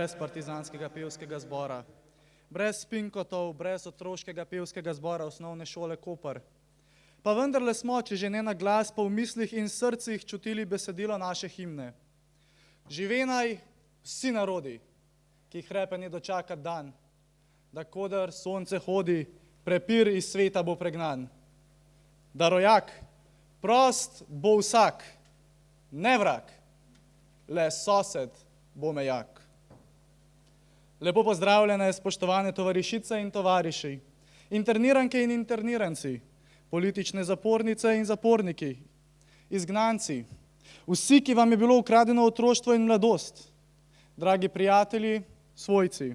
brez partizanskega pevskega zbora, brez Pinkotov, brez otroškega pevskega zbora osnovne šole Koper. Pa vendarle smo, če že ne na glas, pa v mislih in srcih čutili besedilo naše himne. Živenaj vsi narodi, ki hrepeni dočakat dan, da koder sonce hodi, prepir iz sveta bo pregnan. Da rojak, prost bo vsak, ne vrag, le sosed bo mejak. Lepo pozdravljene, spoštovane tovarišice in tovariši, interniranke in interniranci, politične zapornice in zaporniki, izgnanci, vsi, ki vam je bilo ukradeno otroštvo in mladost, dragi prijatelji, svojci.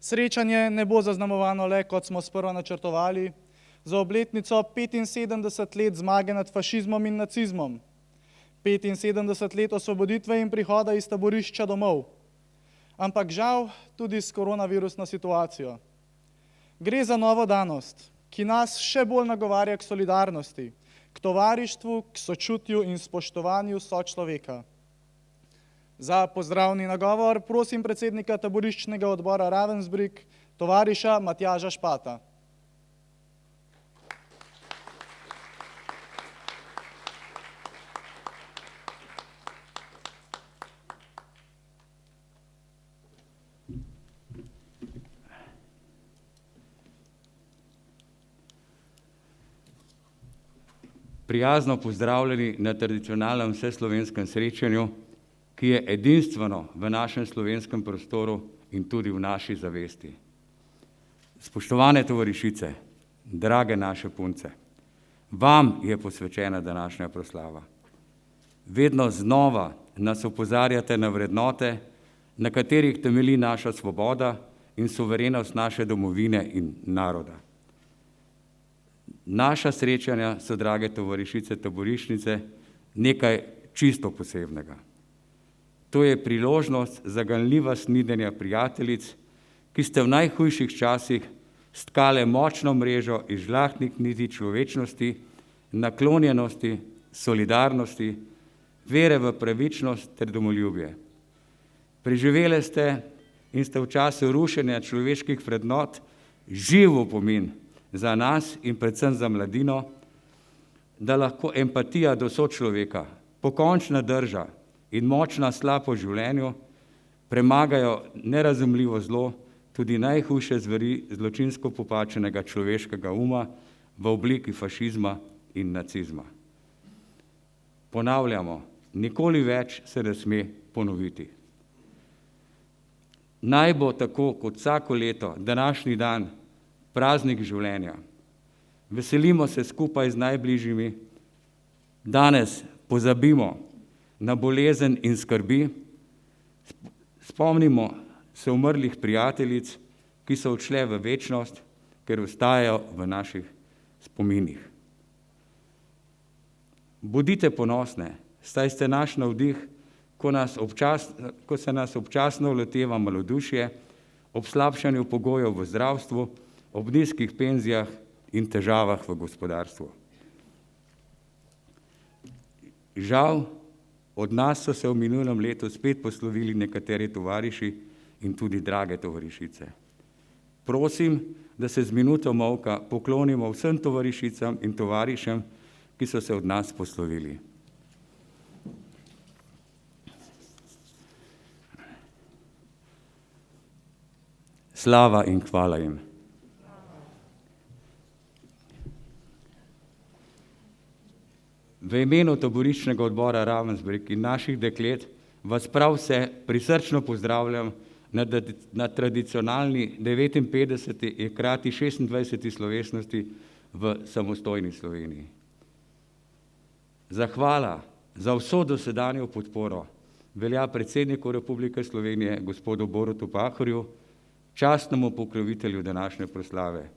Srečanje ne bo zaznamovano le, kot smo sprva načrtovali, za obletnico 75 let zmage nad fašizmom in nacizmom, 75 let osvoboditve in prihoda iz taborišča domov, ampak žal tudi s koronavirusno situacijo. Gre za novo danost, ki nas še bolj nagovarja k solidarnosti, k tovarištvu, k sočutju in spoštovanju sočloveka. Za pozdravni nagovor prosim predsednika taboriščnega odbora Ravensbrück, tovariša Matjaža Špata. Prijazno pozdravljeni na tradicionalnem vseslovenskem srečanju, ki je edinstveno v našem slovenskem prostoru in tudi v naši zavesti. Spoštovane tovarišice, drage naše punce, vam je posvečena današnja proslava. Vedno znova nas opozarjate na vrednote, na katerih temelji naša svoboda in suverenost naše domovine in naroda. Naša srečanja so, drage tovarišice, taborišnice, nekaj čisto posebnega. To je priložnost za ganljiva snidenja prijateljic, ki ste v najhujših časih stkale močno mrežo iz žlahtnih niti človečnosti, naklonjenosti, solidarnosti, vere v pravičnost ter domoljubje. Preživele ste in ste v času rušenja človeških vrednot živ opomin za nas in predvsem za mladino, da lahko empatija do sočloveka, pokončna drža in močna sla po življenju premagajo nerazumljivo zlo, tudi najhujše zveri zločinsko popačenega človeškega uma v obliki fašizma in nacizma. Ponavljamo, nikoli več se ne sme ponoviti. Naj bo tako kot vsako leto današnji dan praznik življenja. Veselimo se skupaj z najbližjimi, danes pozabimo na bolezen in skrbi, spomnimo se umrlih prijateljic, ki so odšle v večnost, ker ostajajo v naših spominih. Bodite ponosne, saj ste naš navdih, ko se nas občasno loteva malodušje, ob slabšanju pogojev v zdravstvu, ob nizkih penzijah in težavah v gospodarstvu. Žal, od nas so se v minulem letu spet poslovili nekateri tovariši in tudi drage tovarišice. Prosim, da se z minuto molka poklonimo vsem tovarišicam in tovarišem, ki so se od nas poslovili. Slava in hvala jim. V imenu taboriščnega odbora Ravensbrück in naših deklet vas prav vse prisrčno pozdravljam na tradicionalni 59. in hkrati 26. slovesnosti v samostojni Sloveniji. Zahvala za vso dosedanjo podporo velja predsedniku Republike Slovenije, gospodu Borutu Pahorju, častnemu pokrovitelju današnje proslave,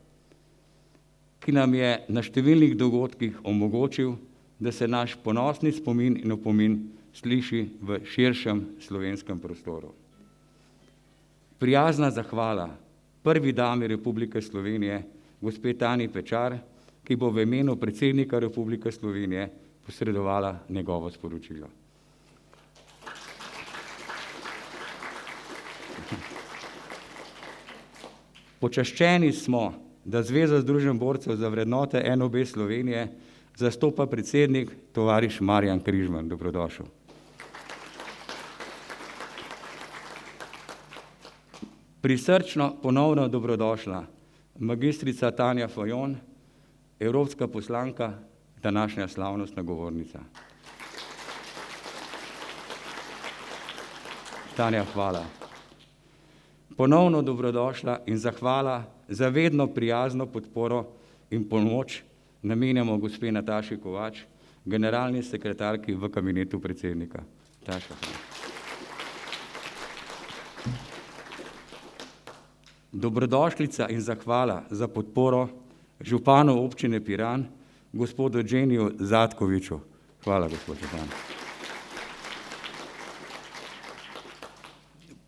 ki nam je na številnih dogodkih omogočil, da se naš ponosni spomin in opomin sliši v širšem slovenskem prostoru. Prijazna zahvala prvi dami Republike Slovenije, gospe Tanji Pečar, ki bo v imenu predsednika Republike Slovenije posredovala njegovo sporočilo. Počaščeni smo, da Zveza združenj borcev za vrednote NOB Slovenije zastopa predsednik tovariš Marjan Križman. Dobrodošel. Prisrčno ponovno dobrodošla magistrica Tanja Fajon, evropska poslanka, današnja slavnostna govornica. Tanja, hvala. Ponovno dobrodošla in zahvala za vedno prijazno podporo in pomoč namenjamo gospe Nataši Kovač, generalni sekretarki v kabinetu predsednika. Taša, hvala. Dobrodošlica in zahvala za podporo županu občine Piran, gospodu Dženiju Zatkoviču. Hvala, gospod župan.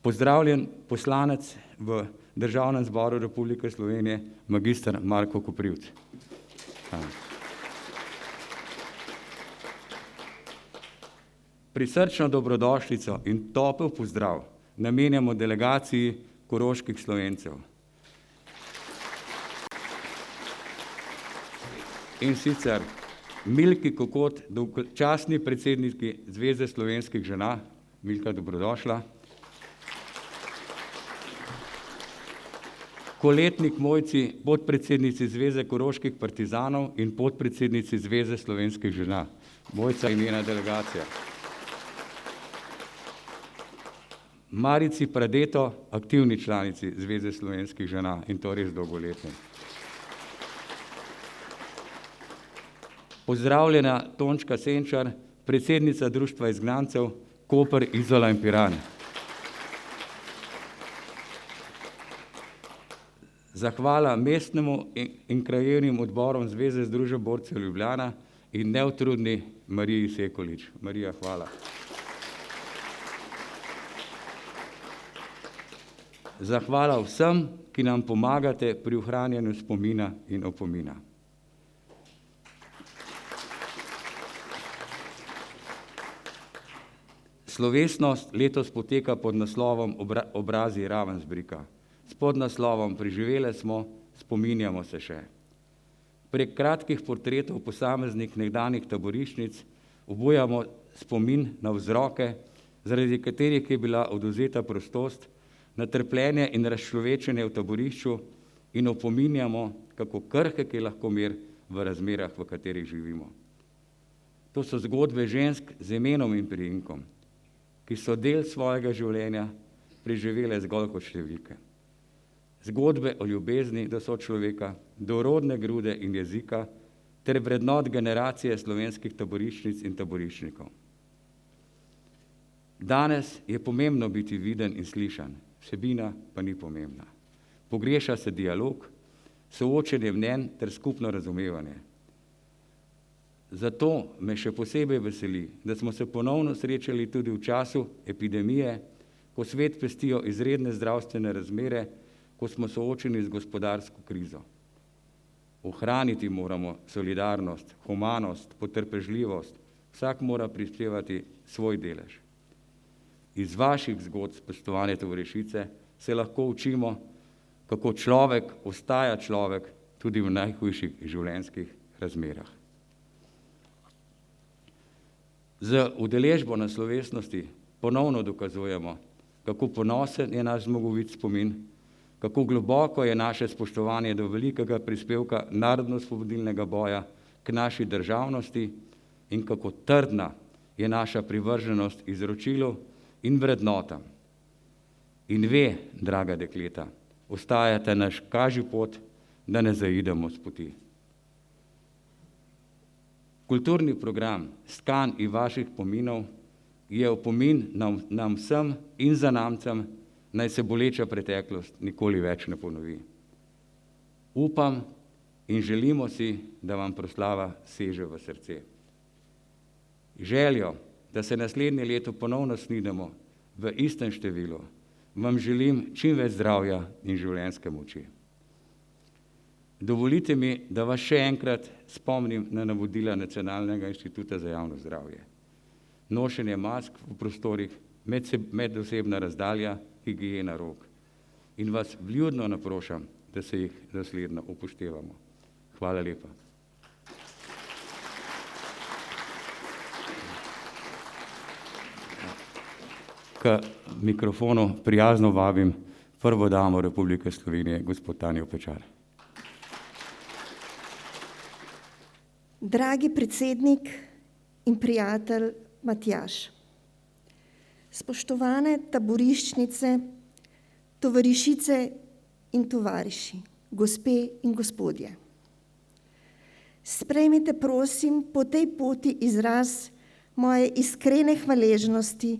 Pozdravljen poslanec v Državnem zboru Republike Slovenije, magister Marko Koprivc. Prisrčno dobrodošlico in topel pozdrav namenjamo delegaciji koroških Slovencev. In sicer Milki Kokot, častni predsedniki Zveze slovenskih žena. Milka, dobrodošla. Koletnik Mojci, podpredsednici Zveze koroških partizanov in podpredsednici Zveze slovenskih žena. Mojca in njena delegacija. Marici Pradeto, aktivni članici Zveze slovenskih žena in to res dolgoletni. Pozdravljena Tončka Senčar, predsednica Društva izgnancev Koper, Izola in Piran. Zahvala mestnemu in krajevnim odborom Zveze združenj borcev Ljubljana in neutrudni Mariji Sekolič. Marija, hvala. Zahvala vsem, ki nam pomagate pri ohranjanju spomina in opomina. Slovesnost letos poteka pod naslovom Obrazi Ravensbrücka. S podnaslovom Preživele smo, spominjamo se še. Prek kratkih portretov posameznih nekdanjih taboriščnic obujamo spomin na vzroke, zaradi katerih je bila odvzeta prostost, na trpljenje in razčlovečenje v taborišču in opominjamo, kako krhek je lahko mir v razmerah, v katerih živimo. To so zgodbe žensk z imenom in priimkom, ki so del svojega življenja preživele zgolj kot številke. Zgodbe o ljubezni do sočloveka, do rodne grude in jezika ter vrednot generacije slovenskih taboriščnic in taboriščnikov. Danes je pomembno biti viden in slišan, vsebina pa ni pomembna. Pogreša se dialog, soočenje mnenj ter skupno razumevanje. Zato me še posebej veseli, da smo se ponovno srečali tudi v času epidemije, ko svet pestijo izredne zdravstvene razmere, ko smo soočeni z gospodarsko krizo. Ohraniti moramo solidarnost, humanost, potrpežljivost, vsak mora prispevati svoj delež. Iz vaših zgodb, spoštovane tovarišice, se lahko učimo, kako človek ostaja človek tudi v najhujših življenjskih razmerah. Z udeležbo na slovesnosti ponovno dokazujemo, kako ponosen je naš zmagovit spomin, kako globoko je naše spoštovanje do velikega prispevka narodno-osvobodilnega boja k naši državnosti in kako trdna je naša privrženost izročilu in vrednotam. In ve, draga dekleta, ostajate naš kažji pot, da ne zaidemo s poti. Kulturni program Skan in vaših pominov je opomin nam vsem in zanamcem, naj se boleča preteklost nikoli več ne ponovi. Upam in želimo si, da vam proslava seže v srce. Željo, da se naslednje leto ponovno snidemo v istem številu, vam želim čim več zdravja in življenjske moči. Dovolite mi, da vas še enkrat spomnim na navodila Nacionalnega inštituta za javno zdravje. Nošenje mask v prostorih, medosebna razdalja, higiena rok. In vas vljudno naprošam, da se jih dosledno upoštevamo. Hvala lepa. K mikrofonu prijazno vabim prvo damo Republike Slovenije, gospod Tanjo Pečar. Dragi predsednik in prijatelj Matjaž, spoštovane taboriščnice, tovarišice in tovariši, gospe in gospodje. Sprejmite, prosim, po tej poti izraz moje iskrene hvaležnosti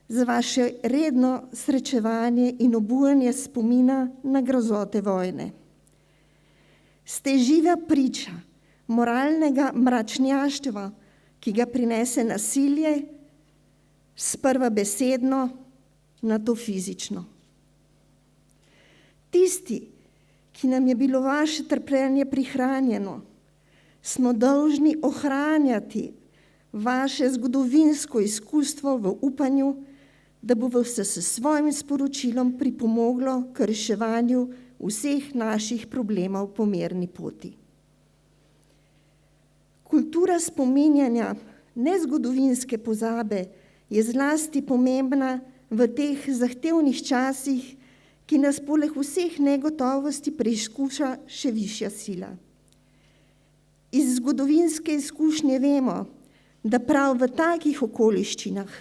za vaše redno srečevanje in obujanje spomina na grozote vojne. Ste živa priča moralnega mračnjaštva, ki ga prinese nasilje, sprva besedno, nato fizično. Tisti, ki nam je bilo vaše trpljenje prihranjeno, smo dolžni ohranjati vaše zgodovinsko izkustvo v upanju, da bo se s svojim sporočilom pripomoglo k reševanju vseh naših problemov po mirni poti. Kultura spominjanja nezgodovinske pozabe je zlasti pomembna v teh zahtevnih časih, ki nas poleg vseh negotovosti preizkuša še višja sila. Iz zgodovinske izkušnje vemo, da prav v takih okoliščinah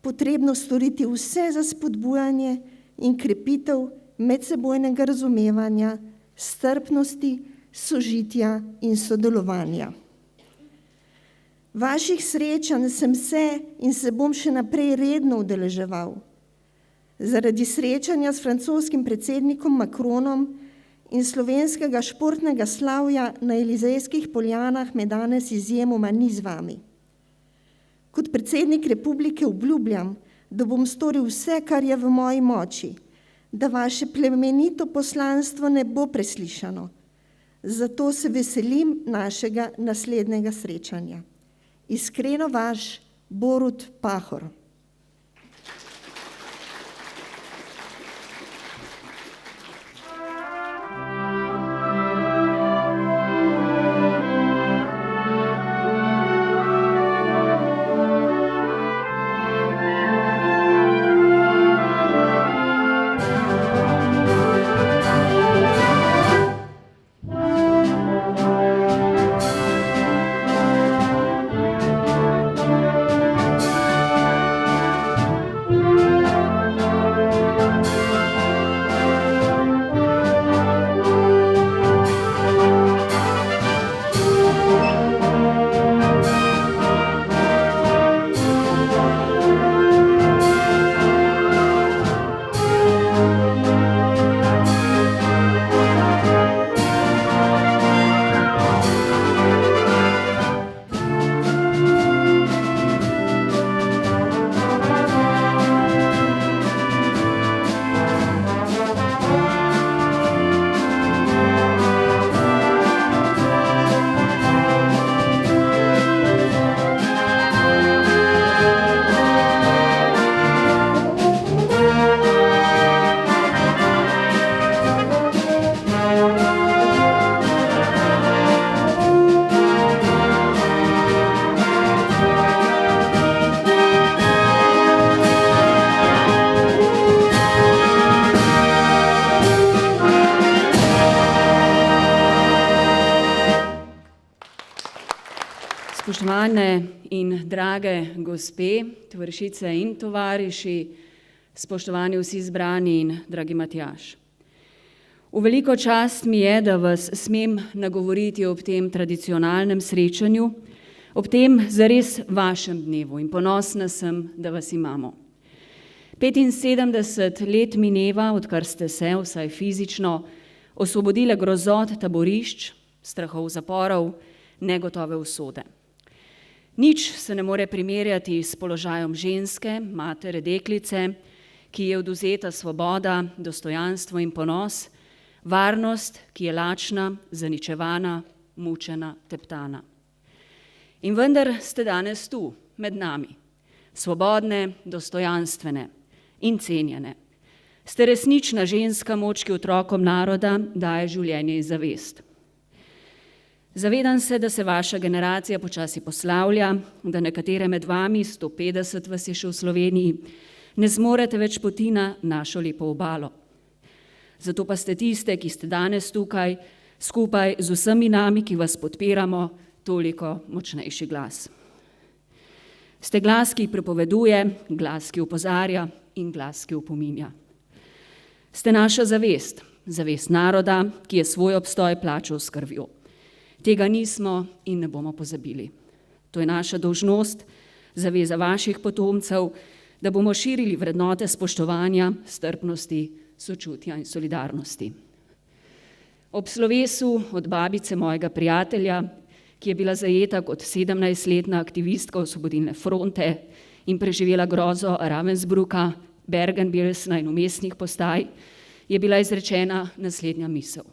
potrebno storiti vse za spodbujanje in krepitev medsebojnega razumevanja, strpnosti, sožitja in sodelovanja. Vaših srečanj sem se in se bom še naprej redno udeleževal. Zaradi srečanja s francoskim predsednikom Macronom in slovenskega športnega slavja na Elizejskih poljanah me danes izjemoma ni z vami. Kot predsednik republike obljubljam, da bom storil vse, kar je v moji moči, da vaše plemenito poslanstvo ne bo preslišano. Zato se veselim našega naslednjega srečanja. Iskreno vaš, Borut Pahor. Spoštovane in drage gospe, tovarišice in tovariši, spoštovani vsi zbrani in dragi Matjaž. V veliko čast mi je, da vas smem nagovoriti ob tem tradicionalnem srečanju, ob tem zares vašem dnevu in ponosna sem, da vas imamo. 75 let mineva, odkar ste se, vsaj fizično, osvobodile grozot taborišč, strahov zaporov, negotove usode. Nič se ne more primerjati s položajem ženske, matere, deklice, ki je odvzeta svoboda, dostojanstvo in ponos, varnost, ki je lačna, zaničevana, mučena, teptana. In vendar ste danes tu, med nami, svobodne, dostojanstvene in cenjene. Ste resnična ženska moč, ki otrokom naroda daje življenje in zavest. Zavedam se, da se vaša generacija počasi poslavlja, da nekatere med vami, 150 vas je še v Sloveniji, ne zmorete več poti na našo lepo obalo. Zato pa ste tiste, ki ste danes tukaj, skupaj z vsemi nami, ki vas podpiramo, toliko močnejši glas. Ste glas, ki prepoveduje, glas, ki opozarja in glas, ki opominja. Ste naša zavest, zavest naroda, ki je svoj obstoj plačal s krvjo. Tega nismo in ne bomo pozabili. To je naša dolžnost, zaveza vaših potomcev, da bomo širili vrednote spoštovanja, strpnosti, sočutja in solidarnosti. Ob slovesu od babice mojega prijatelja, ki je bila zajeta kot 17-letna aktivistka Osvobodilne fronte in preživela grozo Ravensbrücka, Bergen-Belsna in vmesnih postaj, je bila izrečena naslednja misel.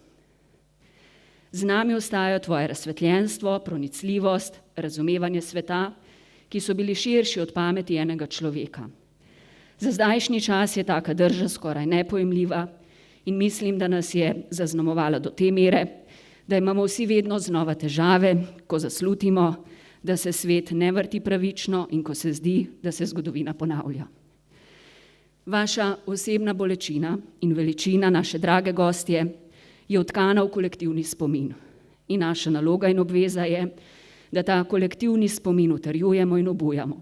Z nami ostajajo tvoje razsvetljenstvo, pronicljivost, razumevanje sveta, ki so bili širši od pameti enega človeka. Za zdajšnji čas je taka drža skoraj nepojemljiva in mislim, da nas je zaznamovala do te mere, da imamo vsi vedno znova težave, ko zaslutimo, da se svet ne vrti pravično in ko se zdi, da se zgodovina ponavlja. Vaša osebna bolečina in veličina, naše drage gostje, je vtkana v kolektivni spomin. In naša naloga in obveza je, da ta kolektivni spomin utrjujemo in obujamo,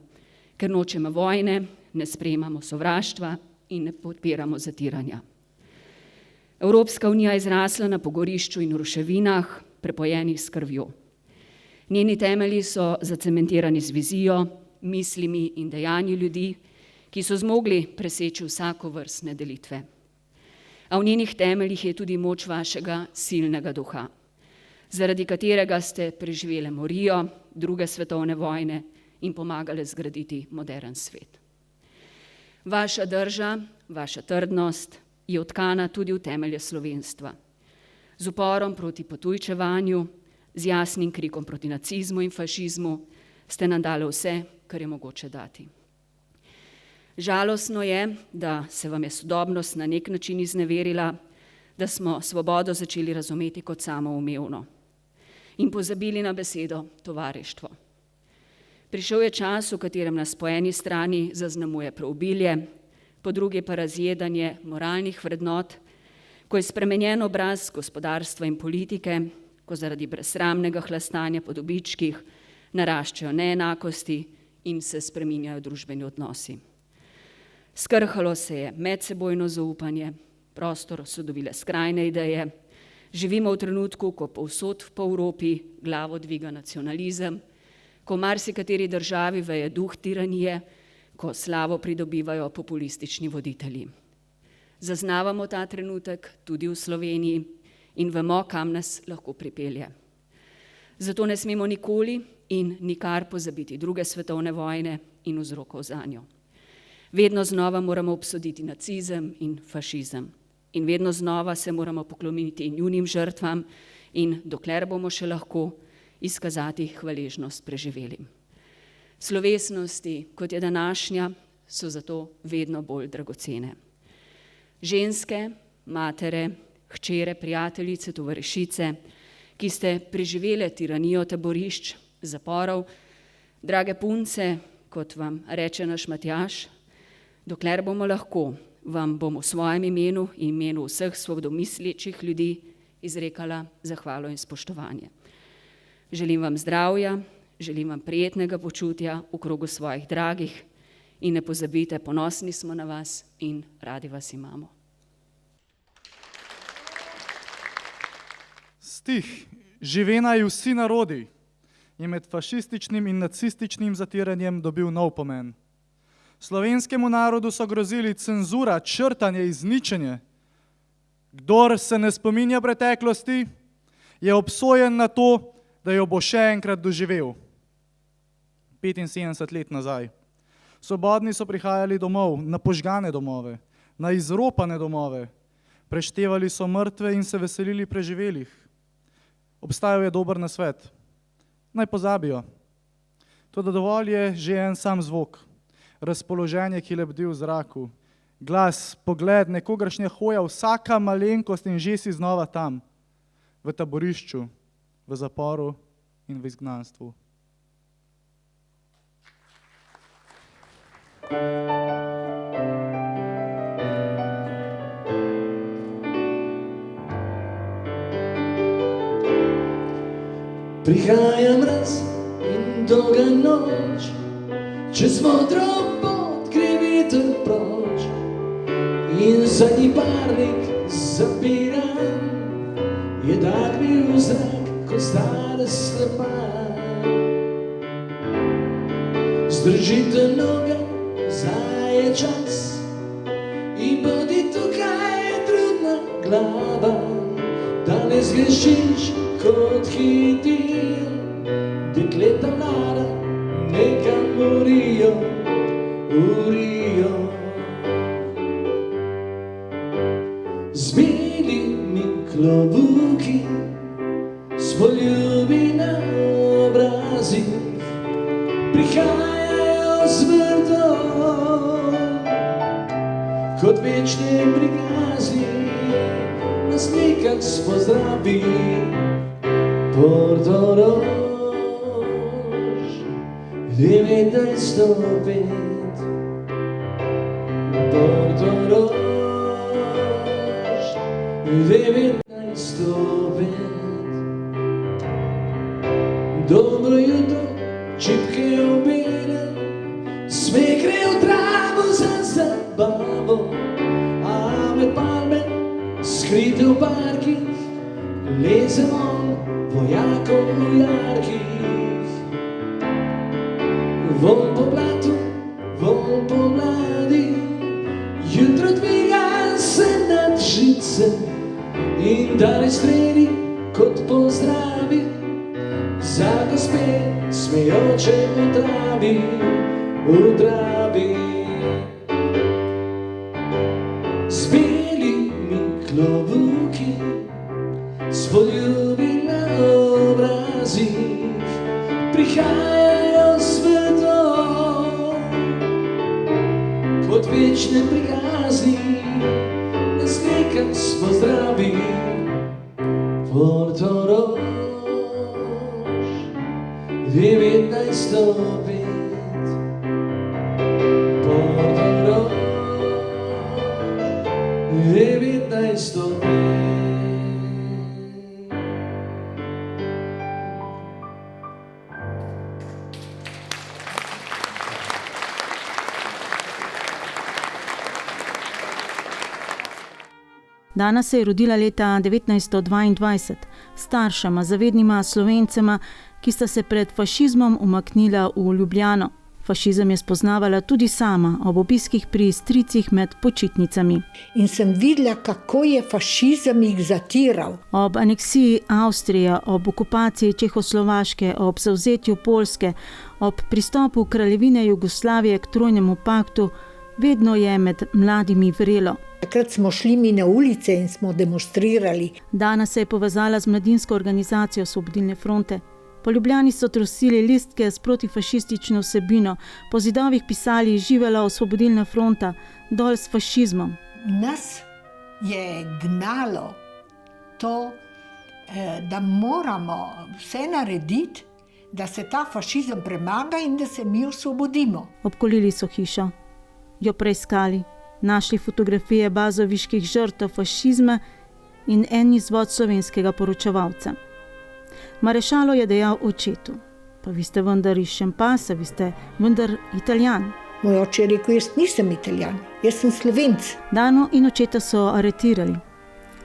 ker nočemo vojne, ne sprejemamo sovraštva in ne podpiramo zatiranja. Evropska unija je zrasla na pogorišču in ruševinah, prepojenih s krvjo. Njeni temelji so zacementirani z vizijo, mislimi in dejanji ljudi, ki so zmogli preseči vsakovrstne delitve. A v njenih temeljih je tudi moč vašega silnega duha, zaradi katerega ste preživeli morijo, druge svetovne vojne in pomagali zgraditi moderen svet. Vaša drža, vaša trdnost je vtkana tudi v temelje slovenstva. Z uporom proti potujčevanju, z jasnim krikom proti nacizmu in fašizmu ste nam dali vse, kar je mogoče dati. Žalostno je, da se vam je sodobnost na nek način izneverila, da smo svobodo začeli razumeti kot samoumevno in pozabili na besedo tovarištvo. Prišel je čas, v katerem nas po eni strani zaznamuje preobilje, po drugi pa razjedanje moralnih vrednot, ko je spremenjen obraz gospodarstva in politike, ko zaradi brezsramnega hlastanja po dobičkih naraščajo neenakosti in se spreminjajo družbeni odnosi. Skrhalo se je medsebojno zaupanje, prostor so dobile skrajne ideje, živimo v trenutku, ko povsod po Evropi glavo dviga nacionalizem, ko v marsikateri državi veje duh tiranije, ko slavo pridobivajo populistični voditelji. Zaznavamo ta trenutek tudi v Sloveniji in vemo, kam nas lahko pripelje. Zato ne smemo nikoli in nikar pozabiti druge svetovne vojne in vzrokov zanjo. Vedno znova moramo obsoditi nacizem in fašizem in vedno znova se moramo pokloniti njunim žrtvam in, dokler bomo še lahko, izkazati hvaležnost preživelim. Slovesnosti, kot je današnja, so zato vedno bolj dragocene. Ženske, matere, hčere, prijateljice, tovarišice, ki ste preživele tiranijo taborišč, zaporov, drage punce, kot vam reče naš Matjaž, dokler bomo lahko, vam bom v svojem imenu in imenu vseh svobodomislečih ljudi izrekala zahvalo in spoštovanje. Želim vam zdravja, želim vam prijetnega počutja v krogu svojih dragih in ne pozabite, ponosni smo na vas in radi vas imamo. Stih "Žive naj vsi narodi" je med fašističnim in nacističnim zatiranjem dobil nov pomen. Slovenskemu narodu so grozili cenzura, črtanje, izničenje. Kdor se ne spominja preteklosti, je obsojen na to, da jo bo še enkrat doživel. 75 let nazaj. Svobodni so prihajali domov, na požgane domove, na izropane domove. Preštevali so mrtve in se veselili preživelih. Obstajal je dober nasvet. Naj pozabijo. Toda dovolj je že en sam zvok. Razpoloženje, ki lebdi v zraku, Glas, pogled, nekogaršnja hoja, vsaka malenkost in že si znova tam, v taborišču, v zaporu in v izgnanstvu. Prihaja mraz in dolga noč, čez modro pot gre veter proč in zadnji parnik zapiran, je dahnil v zrak, ko stara slepa. Zdržite noge, zdaj je čas in bodi tukaj trudna glava, da ne zgrešiš kot hitil. Dekleta mlada nekam urijo. Z belimi klobuki, s poljubi na obrazih, prihajajo z vrtov, kot večne prikazi, nas nekak spozdravi. Portorož, 1905. Portorož, 1905. Dobro jutro, čipke obene, smeh gre v travo za zabavo, a med palme, skrite v parkih, lezemo vojakov v jarkih. Von po blatu, von po mladi, jutro dviga se nad žice in daleč streli kot pozdravi za gospe smejoče v travi, v travi. Z belimi klobuki, s poljubi na obrazih, prihajajo svetov, kot večne prijazni, nas nekak spozdravi. Portorož, 1905. Portorož, 1905. Dana se je rodila leta 1922, staršema, zavednima Slovencema, ki sta se pred fašizmom umaknila v Ljubljano. Fašizem je spoznavala tudi sama ob obiskih pri stricih med počitnicami. In sem videla, kako je fašizem jih zatiral. Ob aneksiji Avstrije, ob okupaciji Čehoslovaške, ob zavzetju Poljske, ob pristopu Kraljevine Jugoslavije k Trojnemu paktu, vedno je med mladimi vrelo. Takrat smo šli mi na ulice in smo demonstrirali. Dana se je povezala z mladinsko organizacijo Osvobodilne fronte. Po Ljubljani so trosili listke s protifašistično vsebino, po zidovih pisali živela Osvobodilna fronta, dol s fašizmom. Nas je gnalo to, da moramo vse narediti, da se ta fašizem premaga in da se mi osvobodimo. Obkolili so hišo, jo preiskali, našli fotografije bazoviških žrtev fašizma in en izvod slovenskega poročevalca. Marešalo je dejal očetu: "Pa vi ste vendar iz Šempasa, vi ste vendar Italijan." Moj oče je rekel: "Jaz nisem Italijan, jaz sem Slovenc." Dano in očeta so aretirali.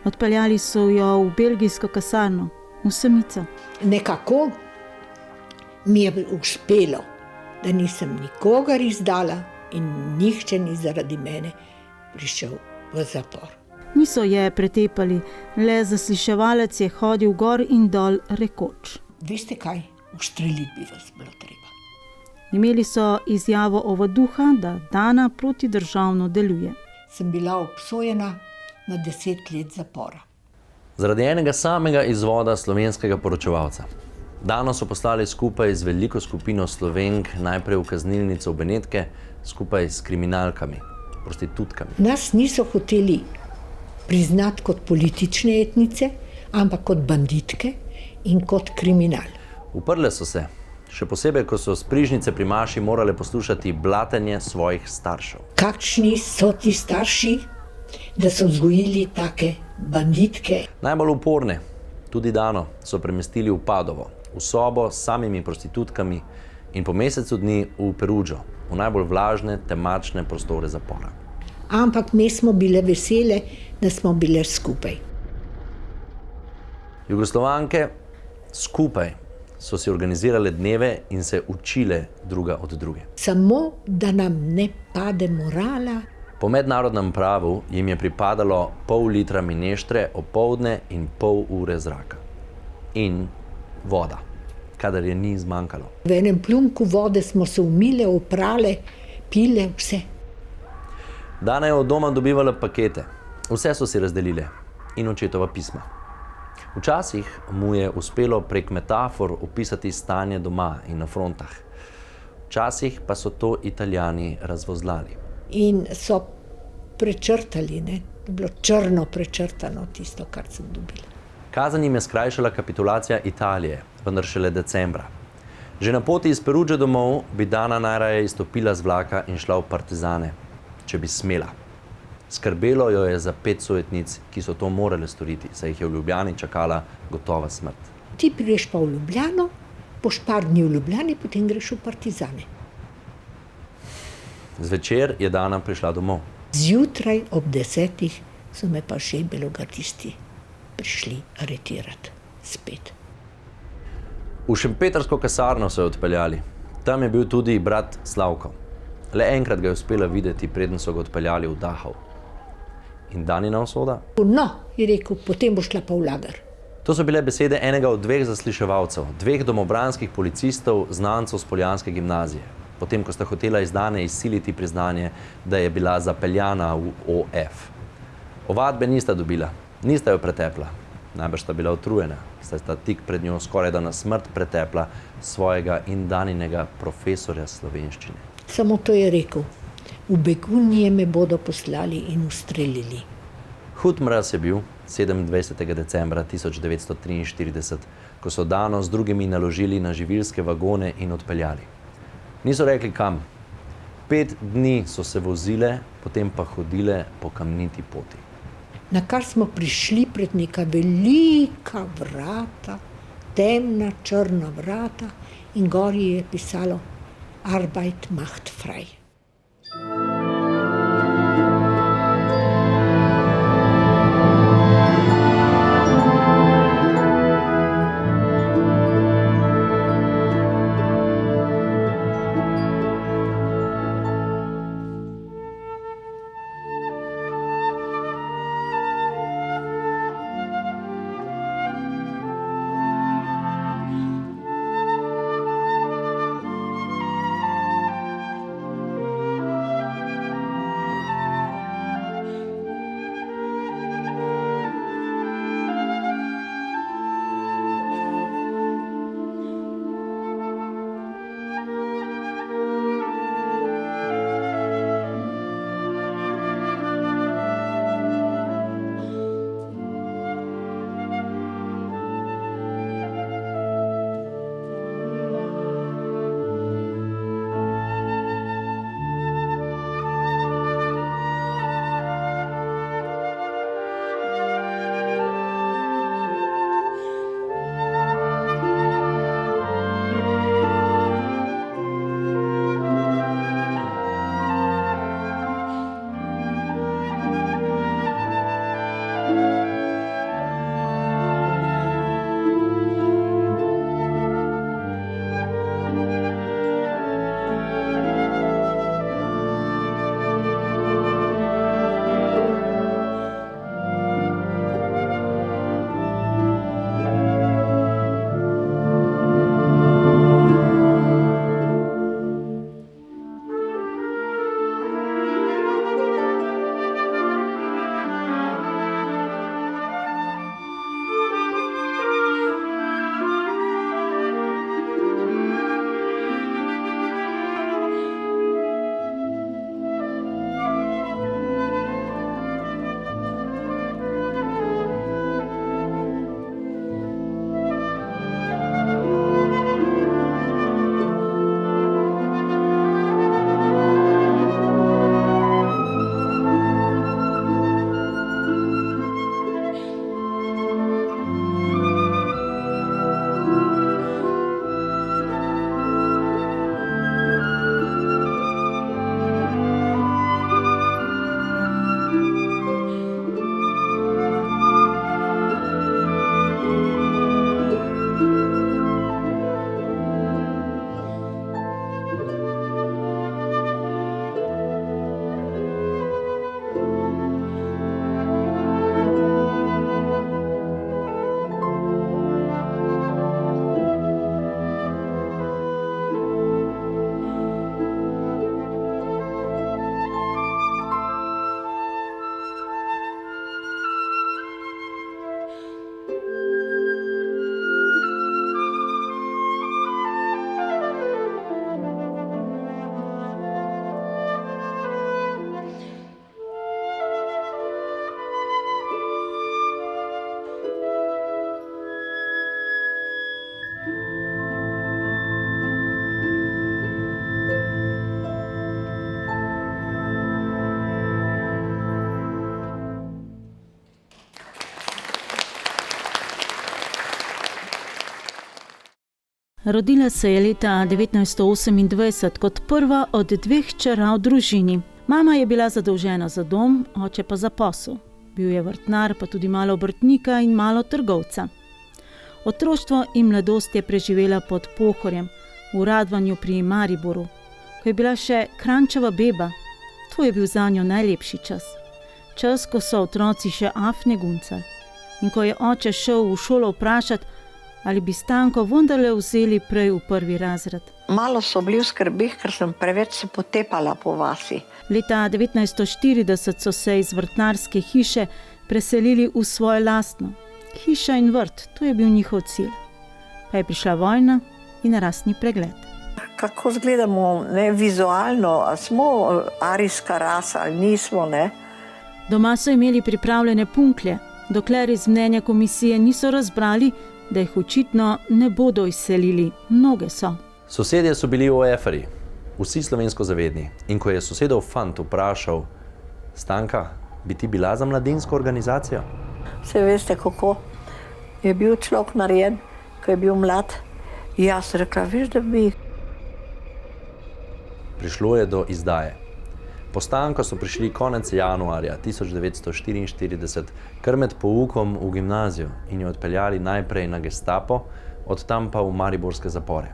Odpeljali so jo v belgijsko kasarno, v Samico. Nekako mi je uspelo, da nisem nikogar izdala in nihče ni zaradi mene prišel v zapor. Niso je pretepali, le zasliševalec je hodil gor in dol rekoč: "Veste kaj, ustreliti bi vas bilo treba." Imeli so izjavo ovaduha, da Dana protidržavno deluje. Sem bila obsojena na 10 let zapora. Zaradi enega samega izvoda slovenskega poročevalca. Dano so poslali skupaj z veliko skupino Slovenk najprej v kaznilnico v Benetke, skupaj s kriminalkami. prostitutkami. Nas niso hoteli priznati kot politične etnice, ampak kot banditke in kot kriminal. Uprle so se, še posebej, ko so s prižnice pri maši morale poslušati blatenje svojih staršev. Kakšni so ti starši, da so vzgojili take banditke? Najbolj uporne, tudi Dano, so premestili v Padovo, v sobo s samimi prostitutkami in po mesecu dni v Perugio, v najbolj vlažne, temačne prostore zapora. Ampak mi smo bile vesele, da smo bile skupaj. Jugoslovanke skupaj so si organizirale dneve in se učile druga od druge. Samo, da nam ne pade morala. Po mednarodnem pravu jim je pripadalo pol litra mineštre opoldne in pol ure zraka. In voda, kadar je ni zmanjkalo. V enem plunku vode smo se umile, oprale, pile, vse. Dana je od doma dobivala pakete, vse so si razdelile in očetova pisma. Včasih mu je uspelo prek metafor opisati stanje doma in na frontah. Včasih pa so to Italijani razvozlali. In so prečrtali, ne? Bilo črno prečrtano tisto, kar sem dobila. Kazen jim je skrajšala kapitulacija Italije, vendar šele decembra. Že na poti iz Perugio domov bi Dana najraje izstopila z vlaka in šla v partizane, če bi smela. Skrbelo jo je za 5 sojetnic, ki so to morale storiti, saj jih je v Ljubljani čakala gotova smrt. Ti prideš pa v Ljubljano, boš par dni v Ljubljani, potem greš v partizane. Zvečer je Dana prišla domov. Zjutraj ob 10 so me pa že belogardisti prišli aretirati spet. V šempetrsko kasarno so jo odpeljali. Tam je bil tudi brat Slavko. Le enkrat ga je uspela videti, preden so ga odpeljali v Dachau. In Danina usoda? No, je rekel, potem boš šla pa v lager. To so bile besede enega od 2 zasliševalcev, 2 domobranskih policistov, znancev s poljanske gimnazije. Potem, ko sta hotela iz Dane izsiliti priznanje, da je bila zapeljana v OF. Ovadbe nista dobila, nista jo pretepla. Najbrž sta bila utrujena, saj sta tik pred njo skoraj da na smrt pretepla svojega in Daninega profesorja slovenščine. Samo to je rekel. V begunije me bodo poslali in ustrelili. Hud mraz je bil 27. decembra 1943, ko so Dano z drugimi naložili na živilske vagone in odpeljali. Niso rekli kam. 5 dni so se vozile, potem pa hodile po kamniti poti. Na kar smo prišli pred neka velika vrata, temna, črna vrata in gori je pisalo Arbeit macht frei. Rodila se je leta 1928 kot prva od 2 hčera v družini. Mama je bila zadolžena za dom, oče pa za posel. Bil je vrtnar, pa tudi malo obrtnika in malo trgovca. Otroštvo in mladost je preživela pod Pohorjem, v Radvanju pri Mariboru, ko je bila še krančeva beba. To je bil zanjo najlepši čas. Čas, ko so otroci še afne guncali. In ko je oče šel v šolo vprašati, ali bi Stanko vendarle vzeli prej v 1. razred. Malo so bili v skrbih, ker sem preveč se potepala po vasi. Leta 1940 so se iz vrtnarske hiše preselili v svojo lastno. Hiša in vrt, to je bil njihov cilj. Pa je prišla vojna in rasni pregled. Kako izgledamo, ne, vizualno, a smo arijska rasa ali nismo, ne? Doma so imeli pripravljene punklje, dokler iz mnenja komisije niso razbrali, da jih očitno ne bodo izselili. Mnoge so. Sosedje so bili OF-erji, vsi slovensko zavedni. In ko je sosedov fant vprašal, Stanka, bi ti bila za mladinsko organizacijo? Vse veste, kako je bil človek narejen, ko je bil mlad. Jaz rekla, veš, da bi. Prišlo je do izdaje. Po Stanko so prišli konec januarja 1944, kar med poukom v gimnazijo in jo odpeljali najprej na Gestapo, od tam pa v mariborske zapore.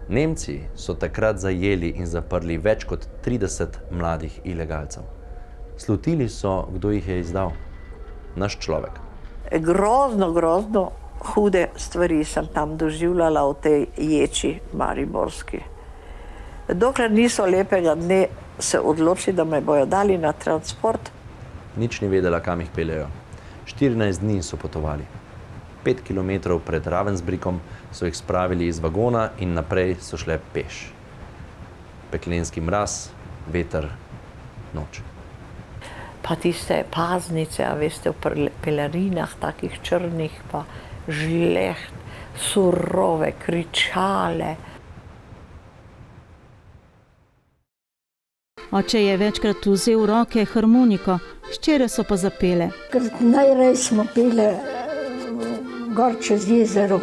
Nemci so takrat zajeli in zaprli več kot 30 mladih ilegalcev. Slutili so, kdo jih je izdal. Naš človek. Grozno hude stvari sem tam doživljala v tej ječi mariborski. Dokler niso lepega dne se odločili, da me bojo dali na transport. Nič ni vedela, kam jih peljejo. 14 dni so potovali. 5 kilometrov pred Ravensbrückom so jih spravili iz vagona in naprej so šle peš. Peklenski mraz, veter, noč. Pa tiste paznice, a veste, v pelerinah, takih črnih, pa žleht, surove, kričale. Oče je večkrat vzel v roke harmoniko, hčere so pa zapele. Najraje smo pele gor čez jezero.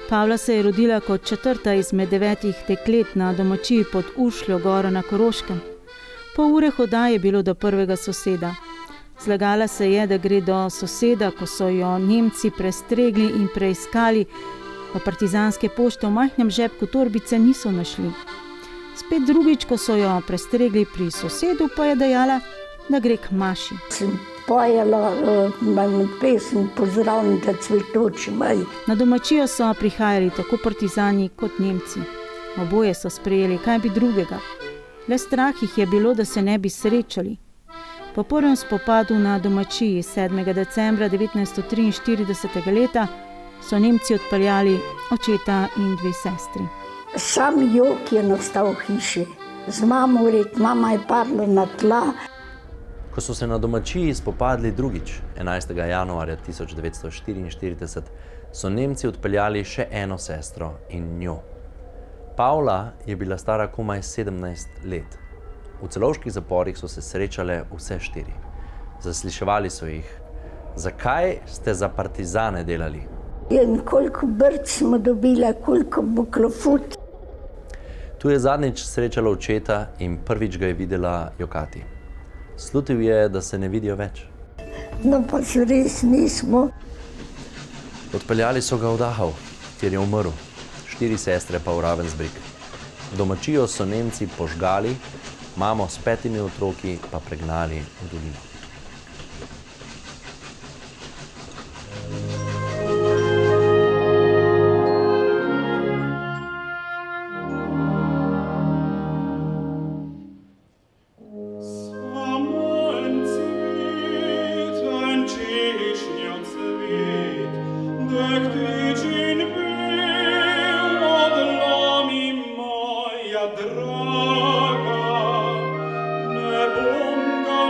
Pavla se je rodila kot 4. izmed 9 deklet na domačiji pod Ušljo goro na Koroškem. Pol ure hoda je bilo do prvega soseda. Zlagala se je, da gre do soseda, ko so jo Nemci prestregli in preiskali, pa partizanske pošte v majhnem žepku torbice niso našli. Spet drugič, ko so jo prestregli pri sosedu, pa je dejala, da gre k maši. Sem pojela pesem Pozdravljte cvetoči maj. Na domačijo so prihajali tako partizani kot Nemci. Oboje so sprejeli, kaj bi drugega. Le strah jih je bilo, da se ne bi srečali. Po prvem spopadu na domačiji 7. decembra 1943. leta so Nemci odpeljali očeta in 2 sestri. Sam jok je nastal v hiši. Z mamo reč, mama je padla na tla. Ko so se na domačiji spopadli drugič, 11. januarja 1944, so Nemci odpeljali še eno sestro in njo. Pavla je bila stara komaj 17 let. V celovških zaporih so se srečale vse 4. Zasliševali so jih. Zakaj ste za partizane delali? In koliko brc smo dobila, koliko buklofut. Tu je zadnjič srečala očeta in prvič ga je videla jokati. Slutil je, da se ne vidijo več. No pa se res nismo. Odpeljali so ga v Dachau, kjer je umrl. 4 sestre pa v Ravensbrück. Domačijo so Nemci požgali, mamo s 5 otroki pa pregnali v dolino. Draga, ne bom ga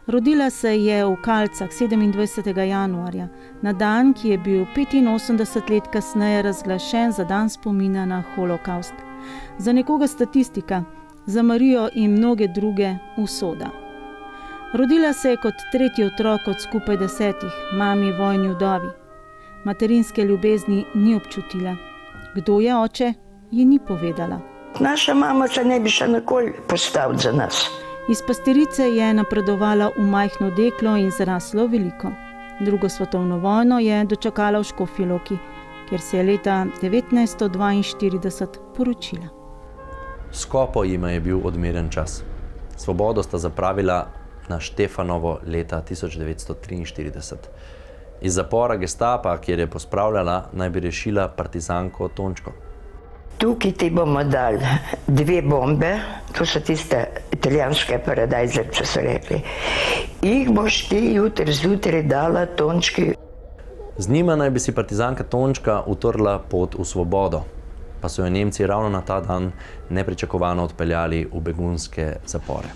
Rodila se je v Kalcah 27. januarja, na dan, ki je bil 85 let kasneje razglašen za dan spomina na holokavst. Za nekoga statistika, za Marijo in mnoge druge usoda. Rodila se je kot tretji otrok od skupaj 10, mami vojni vdovi. Materinske ljubezni ni občutila. Kdo je oče, ji ni povedala. Naša mama se ne bi še nikoli postavila za nas. Iz pastirice je napredovala v majhno deklo in zraslo veliko. Drugo svetovno vojno je dočakala v Škofji Loki, kjer se je leta 1942 poročila. Skopo jima je bil odmeren čas. Svobodo sta zapravila na Štefanovo leta 1943. Iz zapora gestapa, kjer je pospravljala, naj bi rešila partizanko Tončko. Tukaj ti bomo dali 2 bombe, to so tiste italijanske paradajze, če so rekli. Jih boš ti jutri zjutraj dala Tončki. Z njima naj bi si partizanka Tončka utrla pot v svobodo, pa so jo Nemci ravno na ta dan nepričakovano odpeljali v begunske zapore.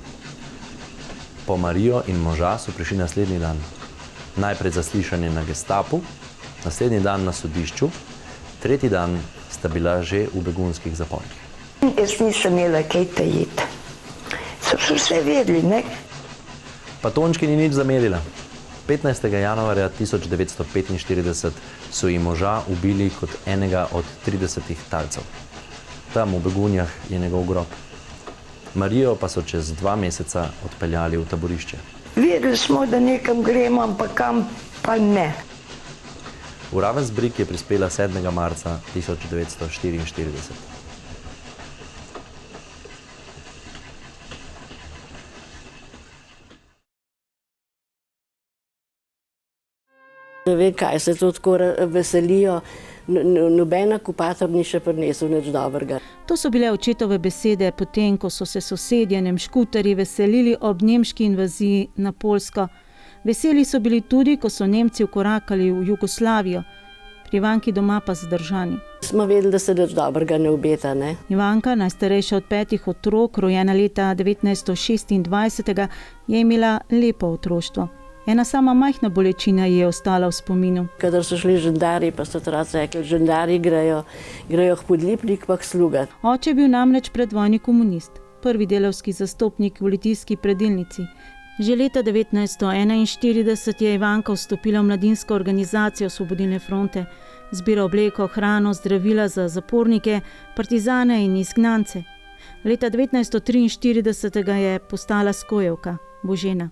Po Marijo in moža so prišli naslednji dan. Najprej zaslišanje na gestapu, naslednji dan na sodišču, tretji dan sta bila že v begunskih zaporih. Jaz nisem imela kaj tajiti. So vse vedeli, ne? Pa Tončki ni nič zamerila. 15. januarja 1945 so ji moža ubili kot enega od 30 talcev. Tam v Begunjah je njegov grob. Marijo pa so čez 2 meseca odpeljali v taborišče. Vedeli smo, da nekam gremo, ampak kam pa ne. V Ravensbrück je prispela 7. marca 1944. Ne vem, kaj se to tako veselijo. Noben okupator ni še prinesel nič dobrega. To so bile očetove besede potem, ko so se sosedje Nemškutarji veselili ob nemški invaziji na Poljsko. Veseli so bili tudi, ko so Nemci vkorakali v Jugoslavijo. pri Ivanki doma pa zadržani. Smo vedeli, da se nič dobrega ne obeta, ne? Ivanka, najstarejša od 5 otrok, rojena leta 1926, je imela lepo otroštvo. Ena sama majhna bolečina ji je ostala v spominu. Kadar so šli žandarji, pa so otroci rekli, žandarji grejo k Podlipnik pa k slugat. Oče je bil namreč predvojni komunist, prvi delavski zastopnik v litijski predilnici. Že leta 1941 je Ivanka vstopila v mladinsko organizacijo Osvobodilne fronte, zbira obleko, hrano, zdravila za zapornike, partizane in izgnance. Leta 1943 je postala skojevka, Božena.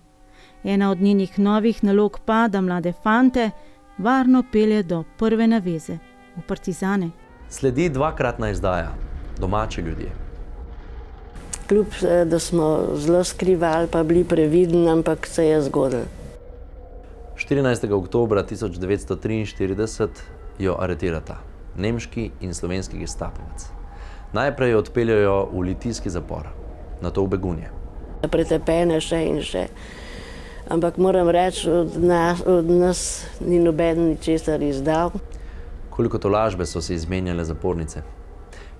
Ena od njenih novih nalog pa, da mlade fante varno pelje do prve naveze, v partizane. Sledi dvakratna izdaja, Domači ljudje. Kljub, da smo zelo skrivali, pa bili previdni, ampak se je zgodilo. 14. oktobra 1943 jo aretirata nemški in slovenski gestapovec. Najprej jo odpeljajo v litijski zapor, nato v Begunje. Pretepene še in še. Ampak moram reči, od nas ni noben ničesar izdal. Koliko tolažbe so se izmenjale zapornice.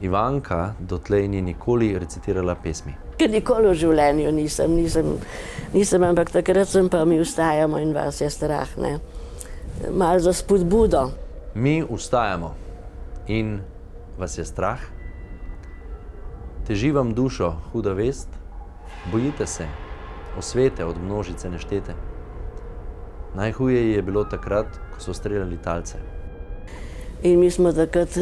Ivanka dotlej ni nikoli recitirala pesmi. Ker nikoli v življenju nisem, ampak takrat sem pa mi vstajamo in vas je strah, ne. Malo za spodbudo. Mi vstajamo in vas je strah? Teži vam dušo huda vest? Bojite se, osvete od množice neštete. Najhuje je bilo takrat, ko so streljali talce. In mi smo takrat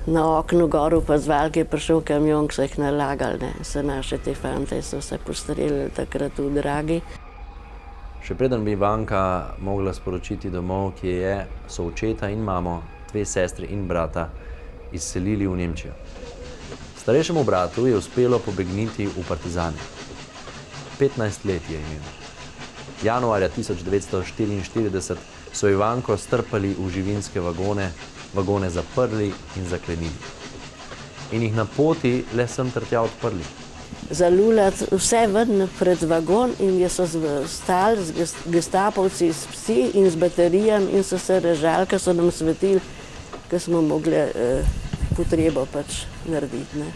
na oknu gor opazovali, ko je prišel kamion, ki so jih nalagali, ne. Se naše te fante so se postreljali takrat v Dragi. Še preden bi Ivanka mogla sporočiti domov, kje je, so očeta in mamo, 2 sestre in brata izselili v Nemčijo. Starejšemu bratu je uspelo pobegniti v partizane. 15 let je imel. Januarja 1944 so Ivanko strpali v živinske vagone zaprli in zaklenili. In jih na poti le sem ter tja odprli. Zalulati vse ven pred vagon in je so stali z gestapovci, s psi in z baterijami in so se režali, ker so nam svetili, ker smo mogli potrebo pač narediti, ne.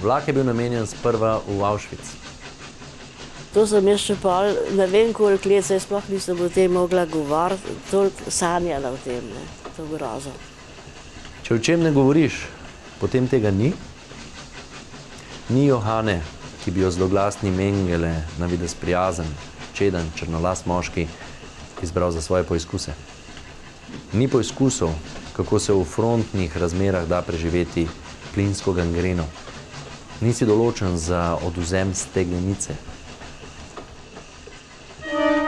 Vlak je bil namenjen sprva v Auschwitz. To sem jaz še pol, ne vem koliko let, saj sploh nisem o tem mogla govoriti, toliko sanjala o tem, ne, to grozo. Če o čem ne govoriš, potem tega ni? Ni Johane, ki bi jo zloglasni Mengele, na videz prijazen, čeden, črnolas moški, izbral za svoje poizkuse. Ni poizkusov, kako se v frontnih razmerah da preživeti plinsko gangreno. Nisi določen za odvzem stegnenice. Oh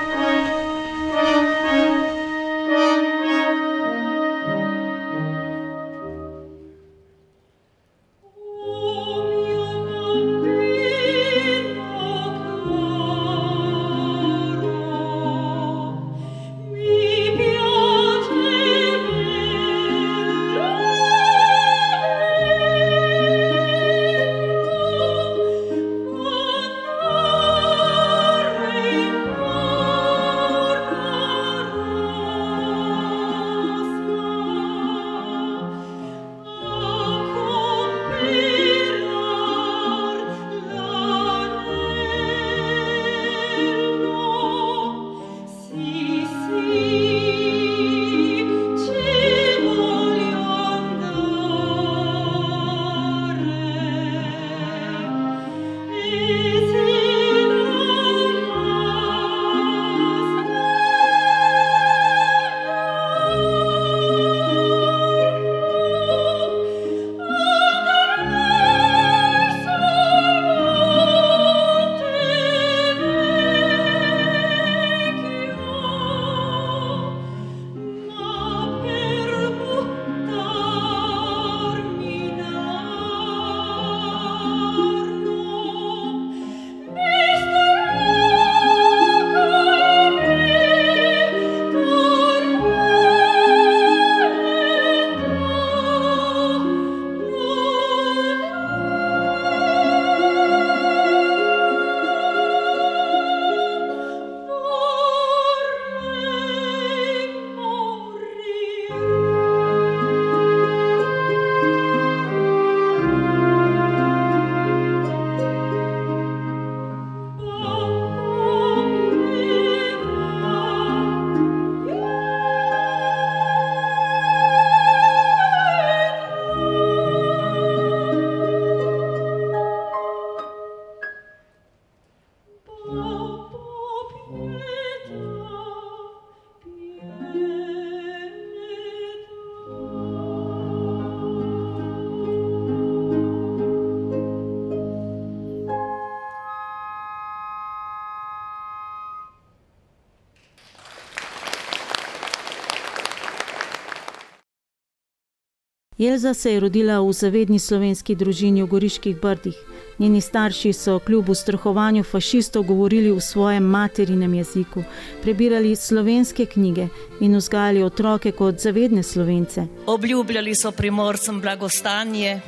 Elza se je rodila v zavedni slovenski družini v Goriških Brdih. Njeni starši so kljub ustrahovanju fašistov govorili v svojem materinem jeziku, prebirali slovenske knjige in vzgajali otroke kot zavedne Slovence. Obljubljali so Primorcem blagostanje,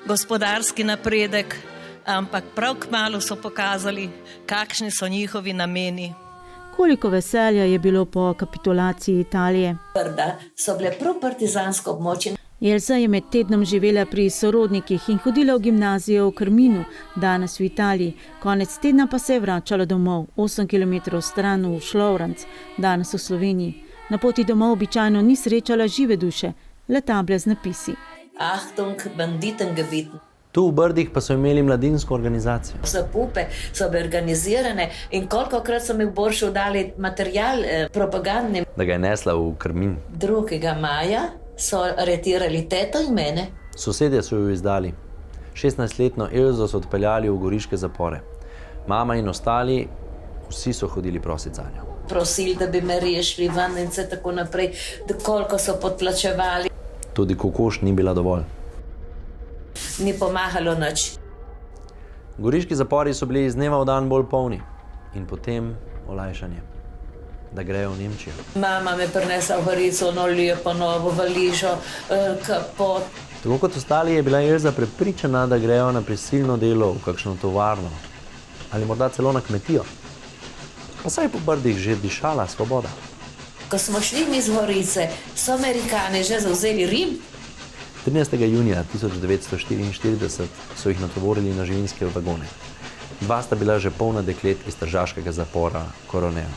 gospodarski napredek, ampak prav kmalu so pokazali, kakšni so njihovi nameni. Koliko veselja je bilo po kapitulaciji Italije. Brda so bile prav partizansko območje. Elza je med tednom živela pri sorodnikih in hodila v gimnazijo v Krminu, danes v Italiji. Konec tedna pa se je vračala domov, 8 km stran v Šlovranc, danes v Sloveniji. Na poti domov običajno ni srečala žive duše, le table z napisi. Achtung, Banditengebiet. Tu v Brdih pa so imeli mladinsko organizacijo. Zapupe so bile organizirane in kolikokrat so mi v Boršu dali material propagandni. Da ga je nesla v Krmin. 2. maja so aretirali teto in mene. Sosedje so jo izdali. 16-letno Elzo so odpeljali v goriške zapore. Mama in ostali, vsi so hodili prosit za njo. Prosili, da bi me rešili ven in vse tako naprej, da koliko so podplačevali. Tudi kokoš ni bila dovolj. Ni pomagalo nič. Goriški zapori so bili iz dneva v dan bolj polni in potem olajšanje, da grejo v Nemčijo. Mama me prinesla v Gorico, lepo novo valižo, kapot. Tako kot ostali je bila Elza prepričana, da grejo na prisilno delo v kakšno tovarno ali morda celo na kmetijo. Pa saj po Brdih že dišala svoboda. Ko smo šli mi z Gorice, so Amerikani že zavzeli Rim. 13. junija 1944 so jih natovorili na živinske vagone. 2 sta bila že polna deklet iz tržaškega zapora Coronel.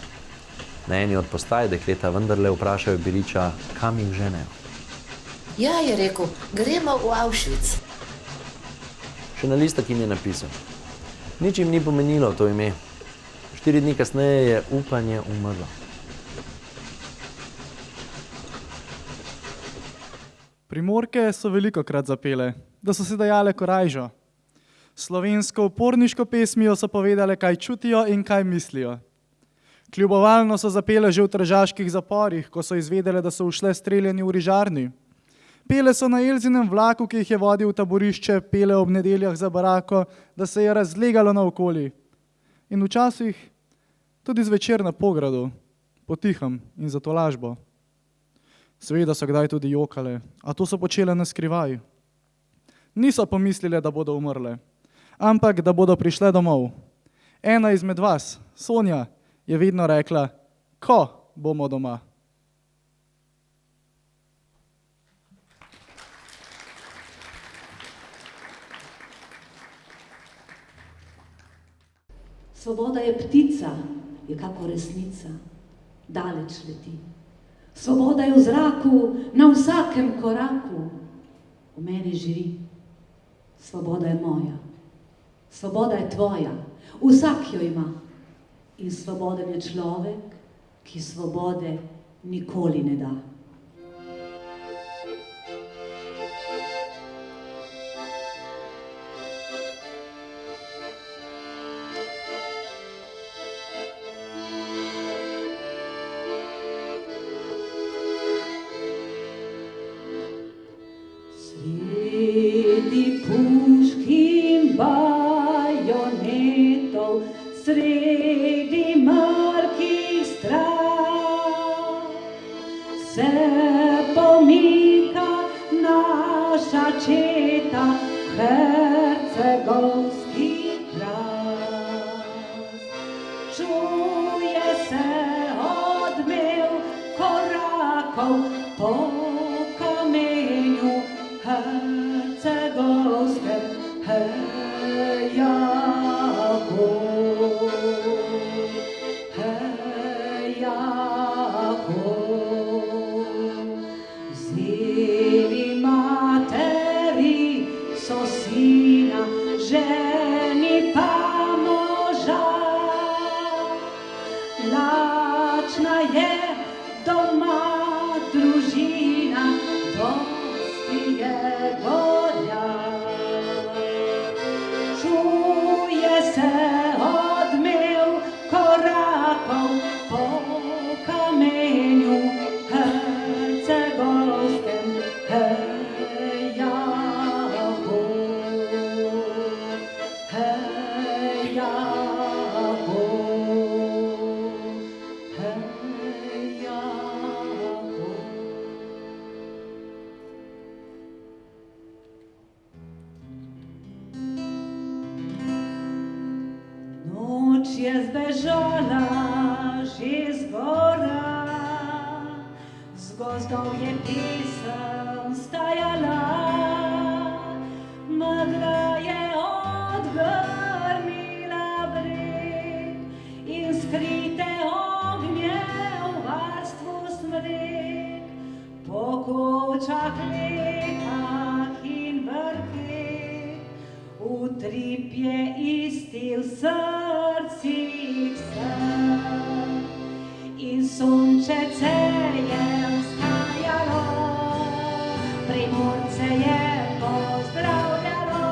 Na eni od postaj dekleta vendarle vprašajo Biriča, kam jih ženejo. Ja, je rekel, gremo v Auschwitz. Še na listak jim je napisal. Nič jim ni pomenilo to ime. 4 dni kasneje je upanje umrlo. Primorke so velikokrat zapele, da so si dajale korajžo. Slovensko uporniško pesmijo so povedale, kaj čutijo in kaj mislijo. Kljubovalno so zapele že v tržaških zaporih, ko so izvedele, da so ušle streljani v rižarni. Pele so na Elzinem vlaku, ki jih je vodil v taborišče, pele ob nedeljah za barako, da se je razlegalo naokoli. In včasih tudi zvečer na pogradu, potihem in za tolažbo. Seveda so kdaj tudi jokale, a to so počele na skrivaj. Niso pomislile, da bodo umrle, ampak da bodo prišle domov. Ena izmed vas, Sonja, je vedno rekla, ko bomo doma. Svoboda je ptica, je kako resnica, daleč leti. Svoboda je v zraku, na vsakem koraku, v meni živi. Svoboda je moja, svoboda je tvoja, vsak jo ima. In svoboden je človek, ki svobode nikoli ne da. Sredi puškin bajonetov, sredi mrkih strav se pomika naša četa, hercegovski glas. Čuje se odmev korakov po kamenju hercegovskem, hejako. Vzeli materi so sina, ženi pa moža. Lačna je doma družina, dosti je gorja. Čuje se odmev korakov po kamenju hercegovskem, hejako. je zbežala že z gora, z gozdov je pesem stajala, megla je odgrnila breg in skrite ognje v varstvu smrek, po kočah, lekah in vrheh, utrip je isti v srcih vseh. In sončece je vzhajalo, Primorce je pozdravljalo,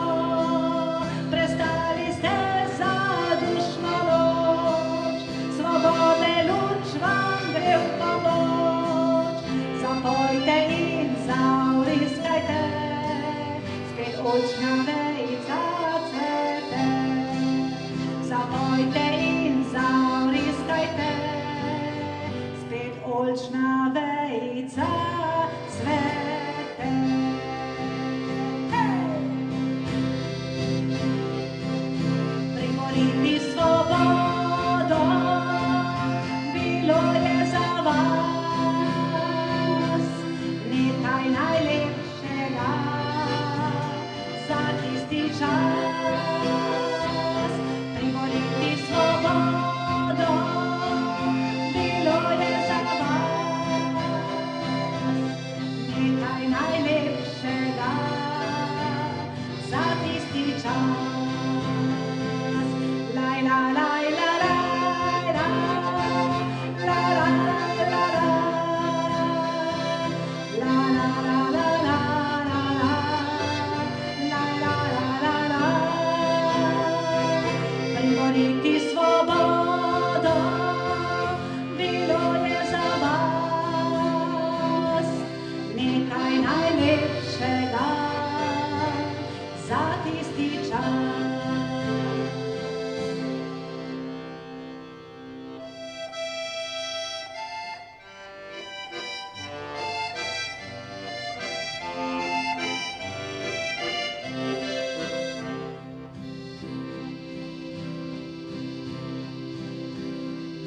prestali ste zadušno noč, svobode luč vam gre v pomoč. Zapojte in zavriskajte, spet očna vejica cvete. Zapojte in zavriskajte, spet oljčna vejica cvete. Primoriti svobodo, bilo je za vas nekaj najlepšega za tisti čas. Primoriti svobodo, bilo je za vas nekaj najlepšega za tisti čas. Laj, la, laj, la, laj, la, la, la, la, la. La, la, la, la, la, la, la. La, la, la, la, la. Primoriti svobodo, bilo je za vas nekaj najlepšega za tisti čas.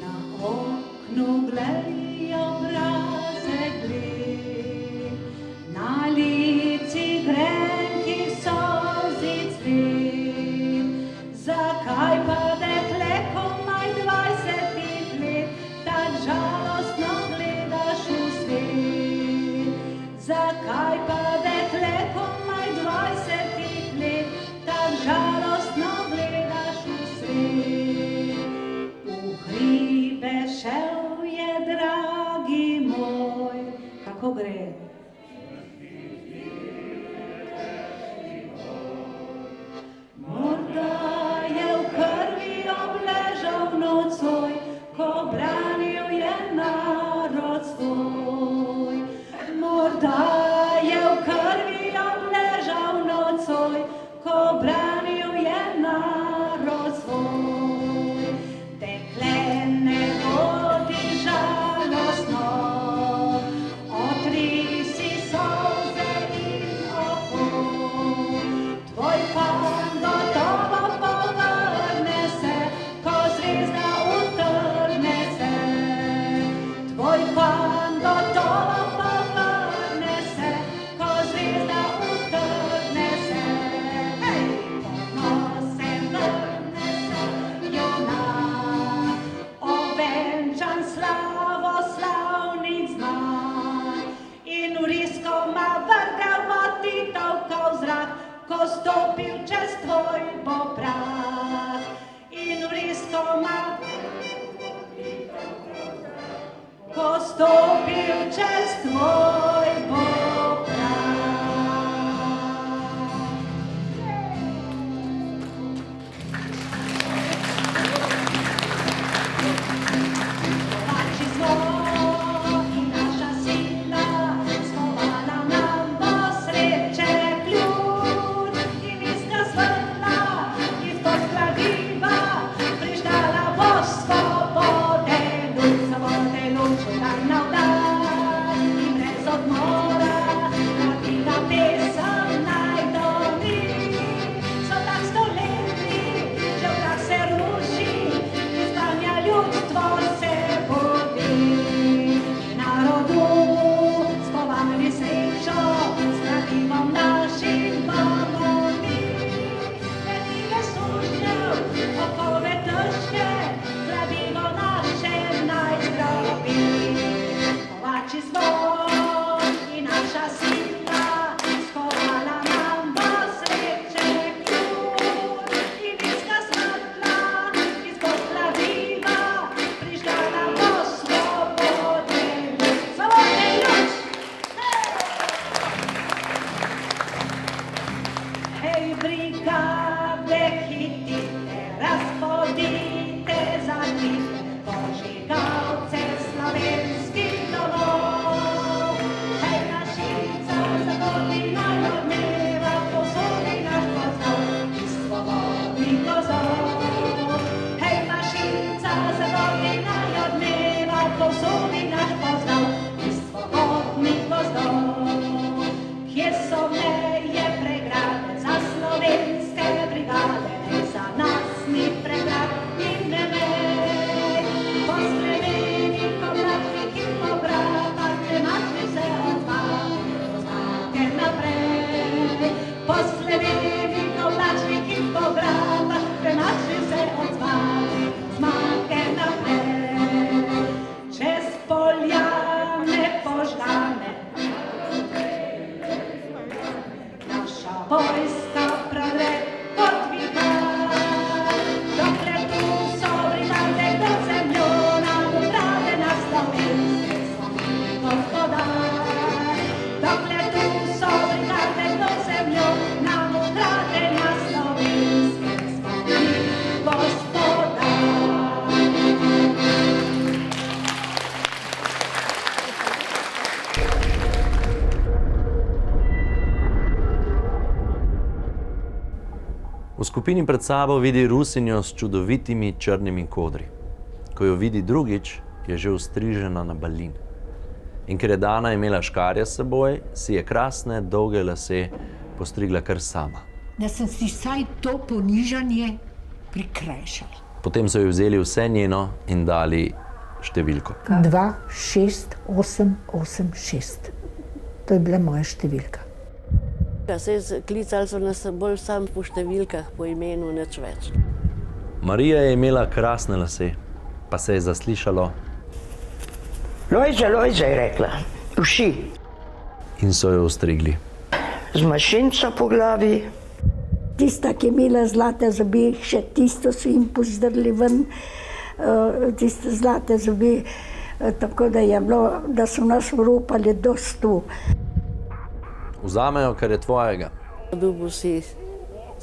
Na oknu glej, obrazek glej, na lici grenkih solzic cvet. Zakaj pa dekle komaj 20 let tak žalostno gledaš v svet? Zakaj pa dekle komaj 20 let tak žalostno gledaš v svet? V hribe šel je, dragi moj, kako gre? Morda je v krvi obležal nocoj, ko branil je narod svoj. Morda je v krvi obležal nocoj, ko branil je narod svoj. Dekle, ne bodi žalostno, otri si solze in oko. Tvoj fan gotovo povrne se, ko zvezda utrne se. Tvoj fan gotovo povrne se, ko zvezda utrne se. Hej! Ponosen vrne se junak, ovenčan slavoslavnih zmag. In vriskoma vrgel motitovko v zrak, ko stopil čez tvoj bo prah. In vriskoma, ko stopil čez tvoj bo prah. Domači zvok in naša sila, skovala nam bo sreče ključ. In iskra svetla, izpod kladiva, prižgala bo svobode luč, dan na dan. In brez meje pregrade, za slovenske brigade, za nas ni pregrad in ne mej. Po sklevenih oblačkih in po bratah, temačni se odvajajo zmage naprej. Po sklevenih oblačkih in po bratah, temačni se odvajajo zmage naprej. Čez poljane požgane, naša vojska prodre pod vihar. Dokler tu so brigade, do zemljo nam ukrade na slovenske smo mi gospodar. Dokler tu so brigade, do zemljo nam ukrade na slovenske smo mi gospodar. V skupini pred sabo vidi Rusinjo s čudovitimi črnimi kodri. Ko jo vidi drugič, je že ustrižena na balin. In ker je Dana imela škarje s seboj, si je krasne, dolge lase postrigla kar sama. Da sem si vsaj to ponižanje prikrajšal. Potem so jo vzeli vse njeno in dali številko. 2, 6, 8, 8, 6. To je bila moja številka. Klicali so nas bolj sam po številkah, po imenu, nič več. Marija je imela krasne lase, pa se je zaslišalo. Lojza, Lojza, je rekla, uši. In so jo ostrigli. Z mašinco po glavi. Tista, ki je imela zlate zobe, še tisto so jim pozdrli ven, tiste zlate zobe, tako da je bilo, da so nas vropali do stu. Vzamejo, kar je tvojega. Dobil si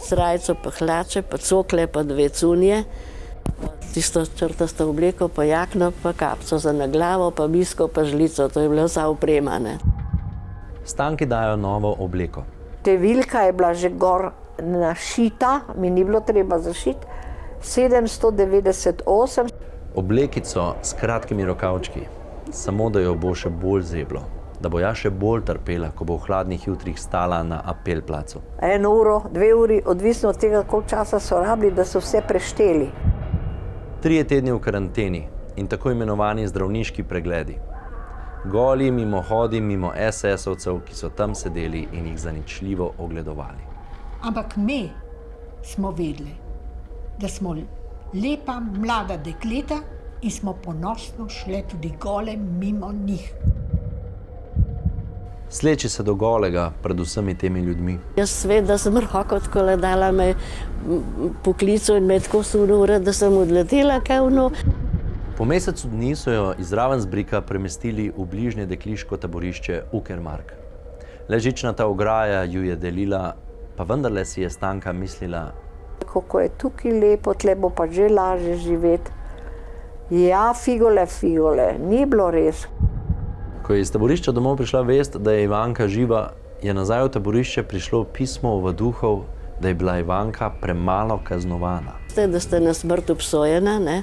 srajco, pa hlače, pa cokle, pa 2 cunje, tisto črtasto obleko, pa jakno, pa kapco za na glavo, pa misko, pa žlico, to je bila vsa oprema, ne. Stanki dajo novo obleko. Številka je bila že gor našita, mi ni bilo treba zašiti, 798. Oblekico s kratkimi rokavčki, samo da jo bo še bolj zeblo, da bo ja še bolj trpela, ko bo v hladnih jutrih stala na apelplacu. 1 uro, 2 uri, odvisno od tega, koliko časa so rabili, da so vse prešteli. 3 tedni v karanteni in tako imenovani zdravniški pregledi. Goli mimohodi mimo SS-ovcev, ki so tam sedeli in jih zaničljivo ogledovali. Ampak mi smo vedeli, da smo lepa, mlada dekleta in smo ponosno šli tudi gole mimo njih. Sleči se do golega pred vsemi temi ljudmi. Jaz svet, da sem roko tako dala me poklical in me tako sunil, da sem odletela kevno. Po mesecu dni so jo iz Ravensbrücka premestili v bližnje dekliško taborišče Uckermark. Le žičnata ograja ju je delila, pa vendarle si je Stanka mislila, kako je tukaj lepo, tle bo pa že lažje živeti. Ja, figole, figole, ni bilo res. Ko je iz taborišča domov prišla vest, da je Ivanka živa, je nazaj v taborišče prišlo pismo ovaduhov, da je bila Ivanka premalo kaznovana. Da ste na smrt obsojena, ne?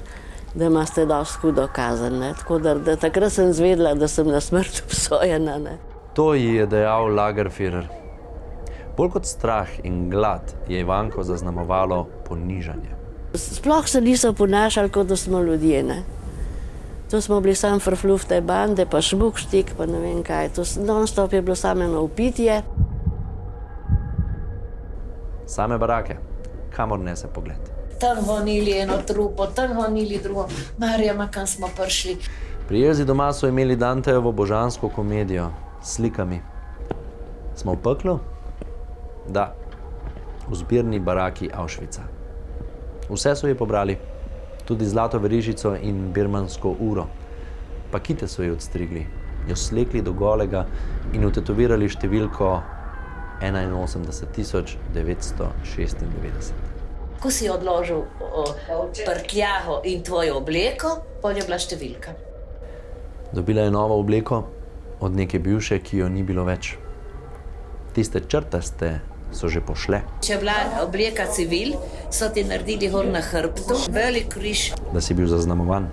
Da imate dosti hudo kazen, ne? Tako da takrat sem zvedela, da sem na smrt obsojena. Ne? To ji je dejal Lagerführer. Bolj kot strah in glad je Ivanko zaznamovalo ponižanje. Sploh se niso ponašali, kot da smo ljudje. Ne? To smo bili sam frflufte bande, pa šmukštik, pa ne vem kaj. To non-stop je bilo samo eno upitje. Same barake, kamor nese pogled. Tam honili eno trupo, tam honili drugo. Marjama, kam smo prišli. Pri Elzi doma so imeli Dantejevo božansko komedijo s slikami. Smo v peklu? Da, v zbirni baraki Auschwitza. Vse so ji pobrali, tudi zlato verižico in birmansko uro. Pa kite so ji odstrigli, jo slekli do golega in vtetovirali številko 81.996. Ko si odložil prtljago in tvojo obleko, potem je bila številka. Dobila je novo obleko od neke bivše, ki jo ni bilo več. Tiste črtaste so že pošle. Če je bila obleka civil, so ti naredili gor na hrbtu velik križ. Da si bil zaznamovan.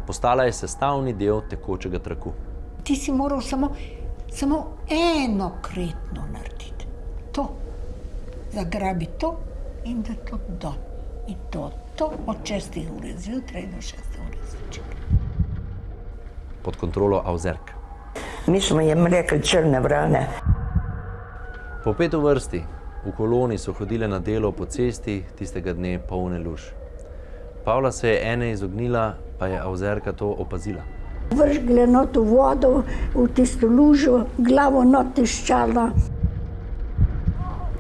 Postala je sestavni del tekočega traku. Ti si moral samo eno kretno narediti. To. Zagrabiti to in da to dol. In to od 6 ure zjutraj do 6 ure zvečer. Pod kontrolo Avzerk. Mi smo jim rekli črne vrane. Po 5 vrsti v koloni so hodile na delo po cesti, tistega dne polne luž. Pavla se je ene izognila, pa je Avzerka to opazila. Vržgle not v vodo, v tisto lužo, glavo not tiščala.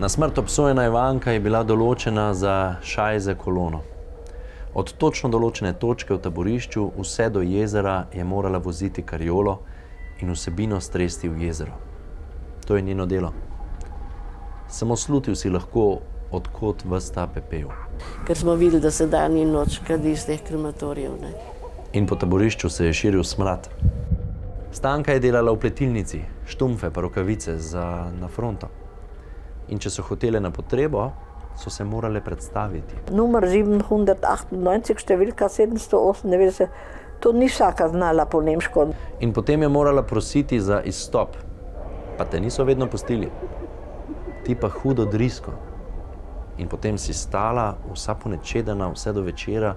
Na smrt obsojena Ivanka je bila določena za šajze kolono. Od točno določene točke v taborišču vse do jezera je morala voziti kariolo in vsebino stresti v jezero. To je njeno delo. Samo slutil si lahko, odkot ves ta pepel. Ker smo videli, da se dan in noč kadi iz teh krematorijev. In po taborišču se je širil smrad. Stanka je delala v pletilnici, štumfe pa rokavice na fronto. In če so hotele na potrebo, so se morale predstaviti. Numer 798, številka 798, to ni vsaka znala po nemško. In potem je morala prositi za izstop, pa te niso vedno pustili. Ti pa hudo drisko. In potem si stala vsa ponečedena vse do večera,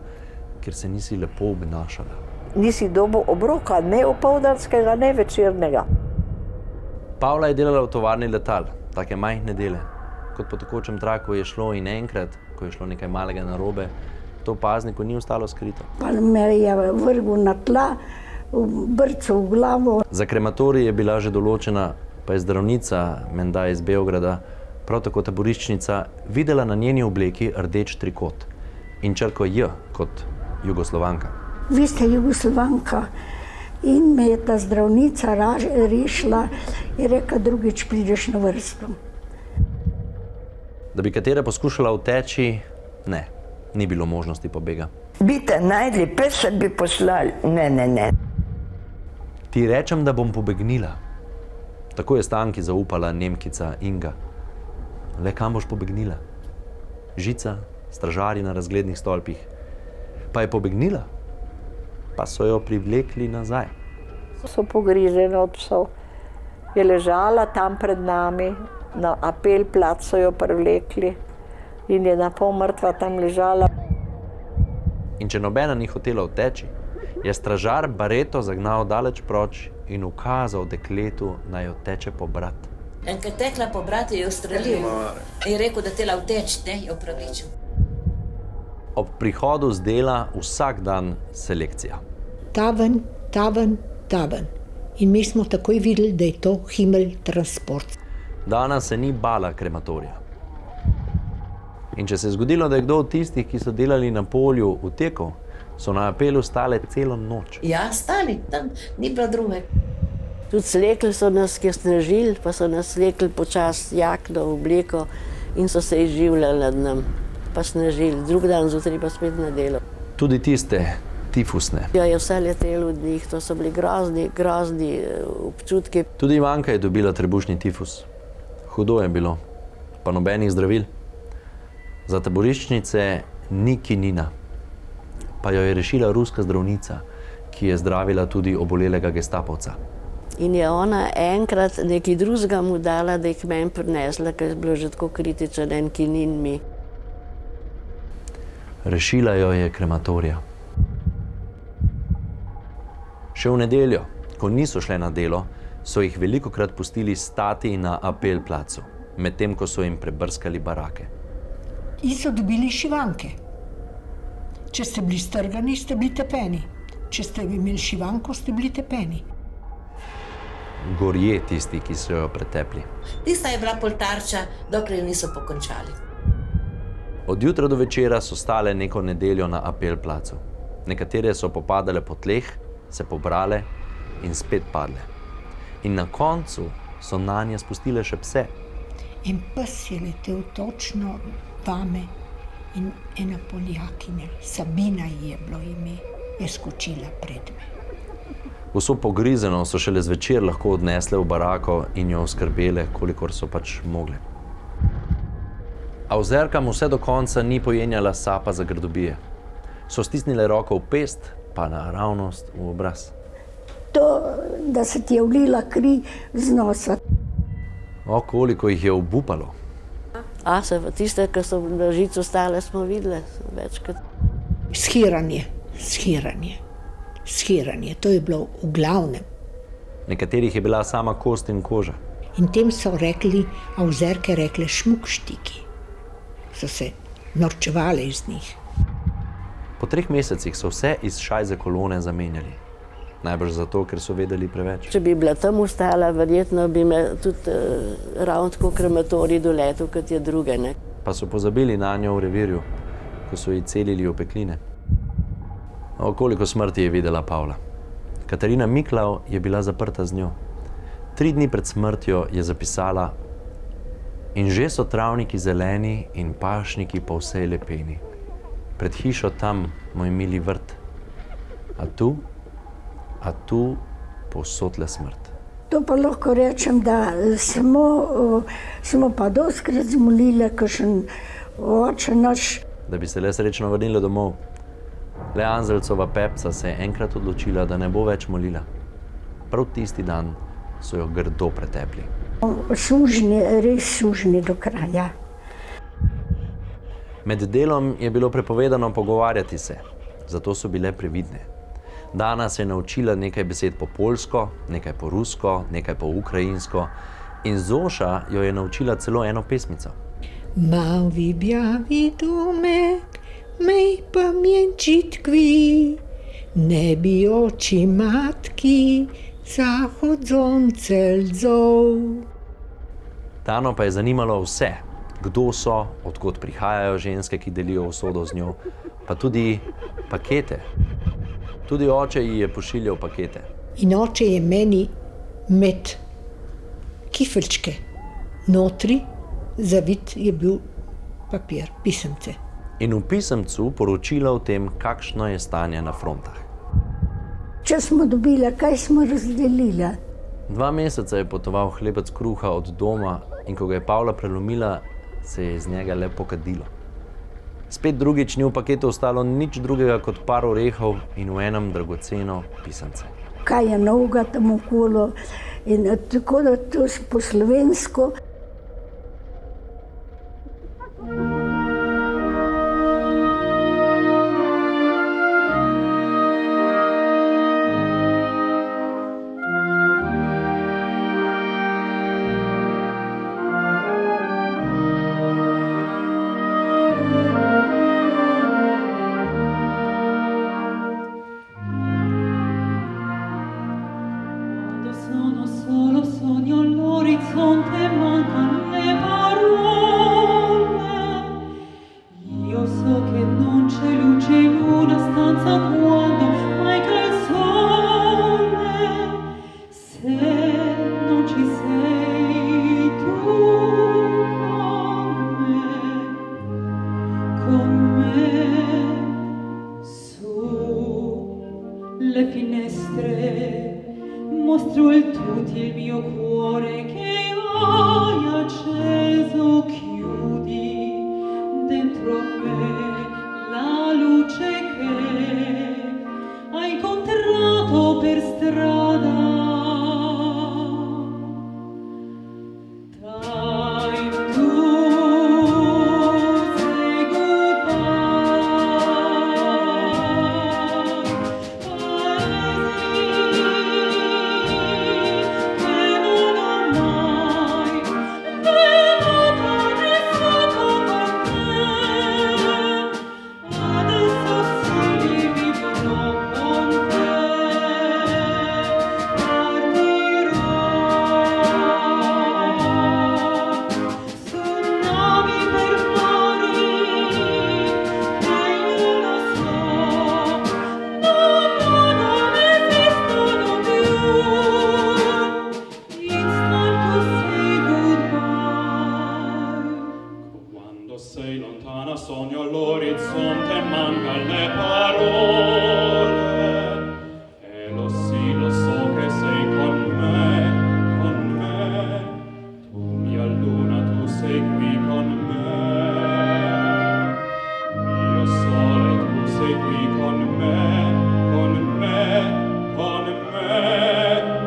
ker se nisi lepo obnašala. Nisi dobil obroka, ne opoldanskega, ne večernega. Pavla je delala v tovarni letal, take majhne dele. Kot po tekočem traku je šlo in enkrat, ko je šlo nekaj malega narobe, to pazniku ni ostalo skrito. Pa me je vrgel na tla, brcal v glavo. Za krematorij je bila že določena, pa je zdravnica, menda iz Beograda, prav tako taboriščnica, videla na njeni obleki rdeč trikot in črko J kot Jugoslovanka. Vi ste Jugoslovanka. In me je ta zdravnica rešila in rekla, drugič prideš na vrsto. Da bi katera poskušala uteči, ne, ni bilo možnosti pobega. Bi te najdli, pesa bi poslali. Ne. Ti rečem, da bom pobegnila. Tako je Stanki zaupala Nemkica Inga. Le kam boš pobegnila? Žica, stražarji na razglednih stolpih. Pa je pobegnila, pa so jo privlekli nazaj. So pogrizene od psov. Je ležala tam pred nami, na apel plac so jo privlekli in je na pol mrtva tam ležala. In če nobena ni hotela uteči, je stražar bareto zagnal daleč proč in ukazal dekletu, naj jo teče pobrat. In ko je tekla pobrat, je jo ustrelil. In je rekel, da tela uteč, ne, je opravičil. Ob prihodu z dela vsak dan selekcija. Taven. In mi smo takoj videli, da je to Himmel transport. Dana se ni bala krematorija. In če se je zgodilo, da je kdo od tistih, ki so delali na polju, utekel, so na apelu stale celo noč. Ja, stali tam, ni bilo druge. Tudi slekli so nas, ki snežili, pa so nas slekli počas jakno v obleko in so se izživljali nad nam. Pa snežili, drug dan zjutraj pa spet na delo. Tudi tifusne. Ja, je vse letelo od njih, to so bili grozni občutki. Tudi Ivanka je dobila trebušni tifus. Hudo je bilo, pa nobenih zdravil. Za taboriščnice ni kinina, pa jo je rešila ruska zdravnica, ki je zdravila tudi obolelega gestapovca. In je ona enkrat nekaj drugega mu dala, da jih meni prinesla, ker je bilo že tako kritičen en kinin mi. Rešila jo je krematorija. Še v nedeljo, ko niso šle na delo, so jih velikokrat pustili stati na Apelplacu, medtem ko so jim prebrskali barake. In so dobili šivanke. Če ste bili strgani, ste bili tepeni. Če ste imeli šivanko, ste bili tepeni. Gorje tisti, ki so jo pretepli. Tista je bila poltarča, dokler niso pokončali. Od jutra do večera so stale neko nedeljo na Apelplacu. Nekatere so popadale po tleh, se pobrale in spet padle. In na koncu so nanje spustile še pse. En pes je letel točno vame in ena Poljakinja, Sabina ji je bilo ime, je skočila pred me. Vso pogrizeno so šele zvečer lahko odnesle v barako in jo oskrbele, kolikor so pač mogle. A ozerkam vse do konca ni pojenjala sapa za grdobije. So stisnile roko v pest, pa naravnost v obraz. To, da se ti je vlila kri z nosa. O, koliko jih je obupalo. A se pa tiste, ki so na žicu stale, smo videli večkrat. Shiranje, to je bilo v glavnem. Nekaterih je bila sama kost in koža. In tem so rekli, a ozerke rekle šmukštiki. So se norčevali iz njih. Po 3 mesecih so vse iz šajze kolone zamenjali. Najbrž zato, ker so vedeli preveč. Če bi bila tam ostala, verjetno bi me tudi ravno tako krematorij doletel, kot je druge. Ne? Pa so pozabili na njo v revirju, ko so ji celili opekline. O, koliko smrti je videla Pavla. Katarina Miklav je bila zaprta z njo. 3 dni pred smrtjo je zapisala: in že so travniki zeleni in pašniki po vsej lepeni. Pred hišo tam moj mili vrt, a tu povsod le smrt. To pa lahko rečem, da smo pa dostikrat zmolili, kakšen oče naš. Da bi se le srečno vrnila domov. Le Anzelcova Pepca se je enkrat odločila, da ne bo več molila. Prav tisti dan so jo grdo pretepli. Sužni, res sužni do kraja. Med delom je bilo prepovedano pogovarjati se, zato so bile previdne. Dana se je naučila nekaj besed po poljsko, nekaj po rusko, nekaj po ukrajinsko in Zoša jo je naučila celo eno pesmico. Mavi bjavi domek, mej pamięci tkwi, ne bi oči matki zachodzące ldzą. Dano pa je zanimalo vse, kdo so, odkot prihajajo ženske, ki delijo usodo z njo, pa tudi pakete. Tudi oče ji je pošiljal pakete. In oče je meni med kifelčke notri zavit je bil papir, pisemce. In v pisemcu poročila o tem, kakšno je stanje na frontah. Če smo dobili, kaj smo razdelili? 2 meseca je potoval hlebec kruha od doma in ko ga je Pavla prelomila, se je iz njega le pokadilo. Spet drugič ni v paketu ostalo nič drugega kot par orehov in v enem dragoceno pisance. Kaj je novega tam okolo in tako da to po slovensko. Su le finestre, mostro tutto il mio cuore che hai acceso, chiudi dentro me la luce che hai incontrato per strada. Sei lontana, sogno all'orizzonte, mancan le parole. E lo sì, lo so che sei con me, con me. Tu mia luna, tu sei qui con me. Mio sole, tu sei qui con me, con me, con me,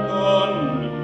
con me.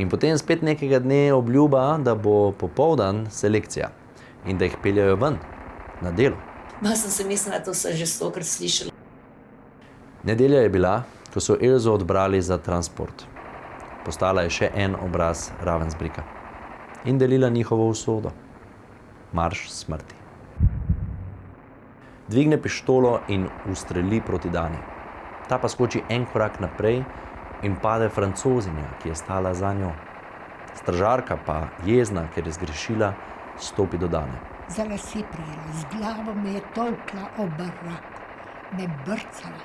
In potem spet nekega dne obljuba, da bo popoldan selekcija in da jih peljajo ven, na delo. Ma sem se mislila, to sem že stokrat slišala. Nedelja je bila, ko so Elzo odbrali za transport. Postala je še en obraz Ravensbrücka in delila njihovo usodo. Marš smrti. Dvigne pištolo in ustreli proti Dani. Ta pa skoči en korak naprej in pade Francozinja, ki je stala za njo. Stražarka pa, jezna, ker je zgrešila, stopi do Dane. Za lase prijela, z glavo me je tolkla ob baraku, me brcala.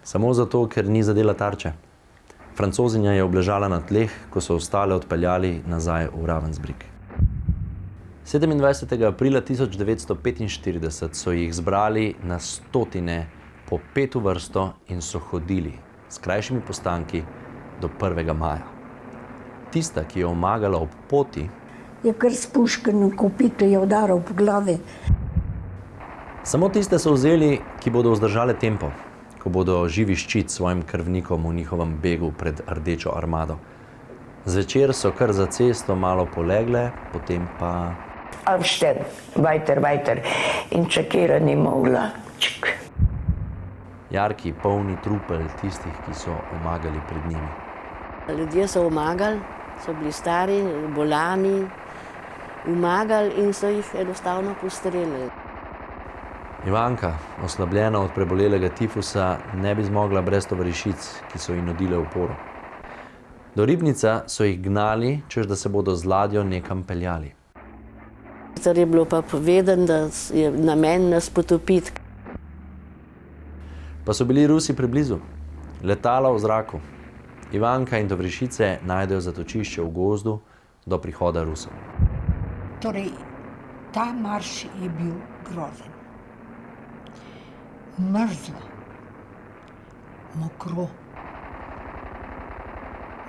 Samo zato, ker ni zadela tarče. Francozinja je obležala na tleh, ko so ostale odpeljali nazaj v Ravensbrück. 27. aprila 1945 so jih zbrali na stotine po 5 vrsto in so hodili s krajšimi postanki do 1. maja. Tista, ki je omagala ob poti, je kar s puško kopito je udaral po glavi. Samo tiste so vzeli, ki bodo vzdržale tempo, ko bodo živi ščit svojim krvnikom v njihovem begu pred Rdečo armado. Zvečer so kar za cesto malo polegle, potem pa... Aufstehen, weiter. In čakira ni mogla. Čik. Jarki, polni trupel tistih, ki so omagali pred njimi. Ljudje so omagali, so bili stari, bolani, umagali in so jih enostavno postrelili. Ivanka, oslabljena od prebolelega tifusa, ne bi zmogla brez tovarišic, ki so ji nudile oporo. Do Ribnica so jih gnali, češ da se bodo z ladjo nekam peljali. Car je bilo pa povedano, da je namen nas potopiti. Pa so bili Rusi preblizu, letala v zraku. Ivanka in tovarišice najdejo zatočišče v gozdu do prihoda Rusov. Torej, ta marš je bil grozen. Mrzlo, mokro,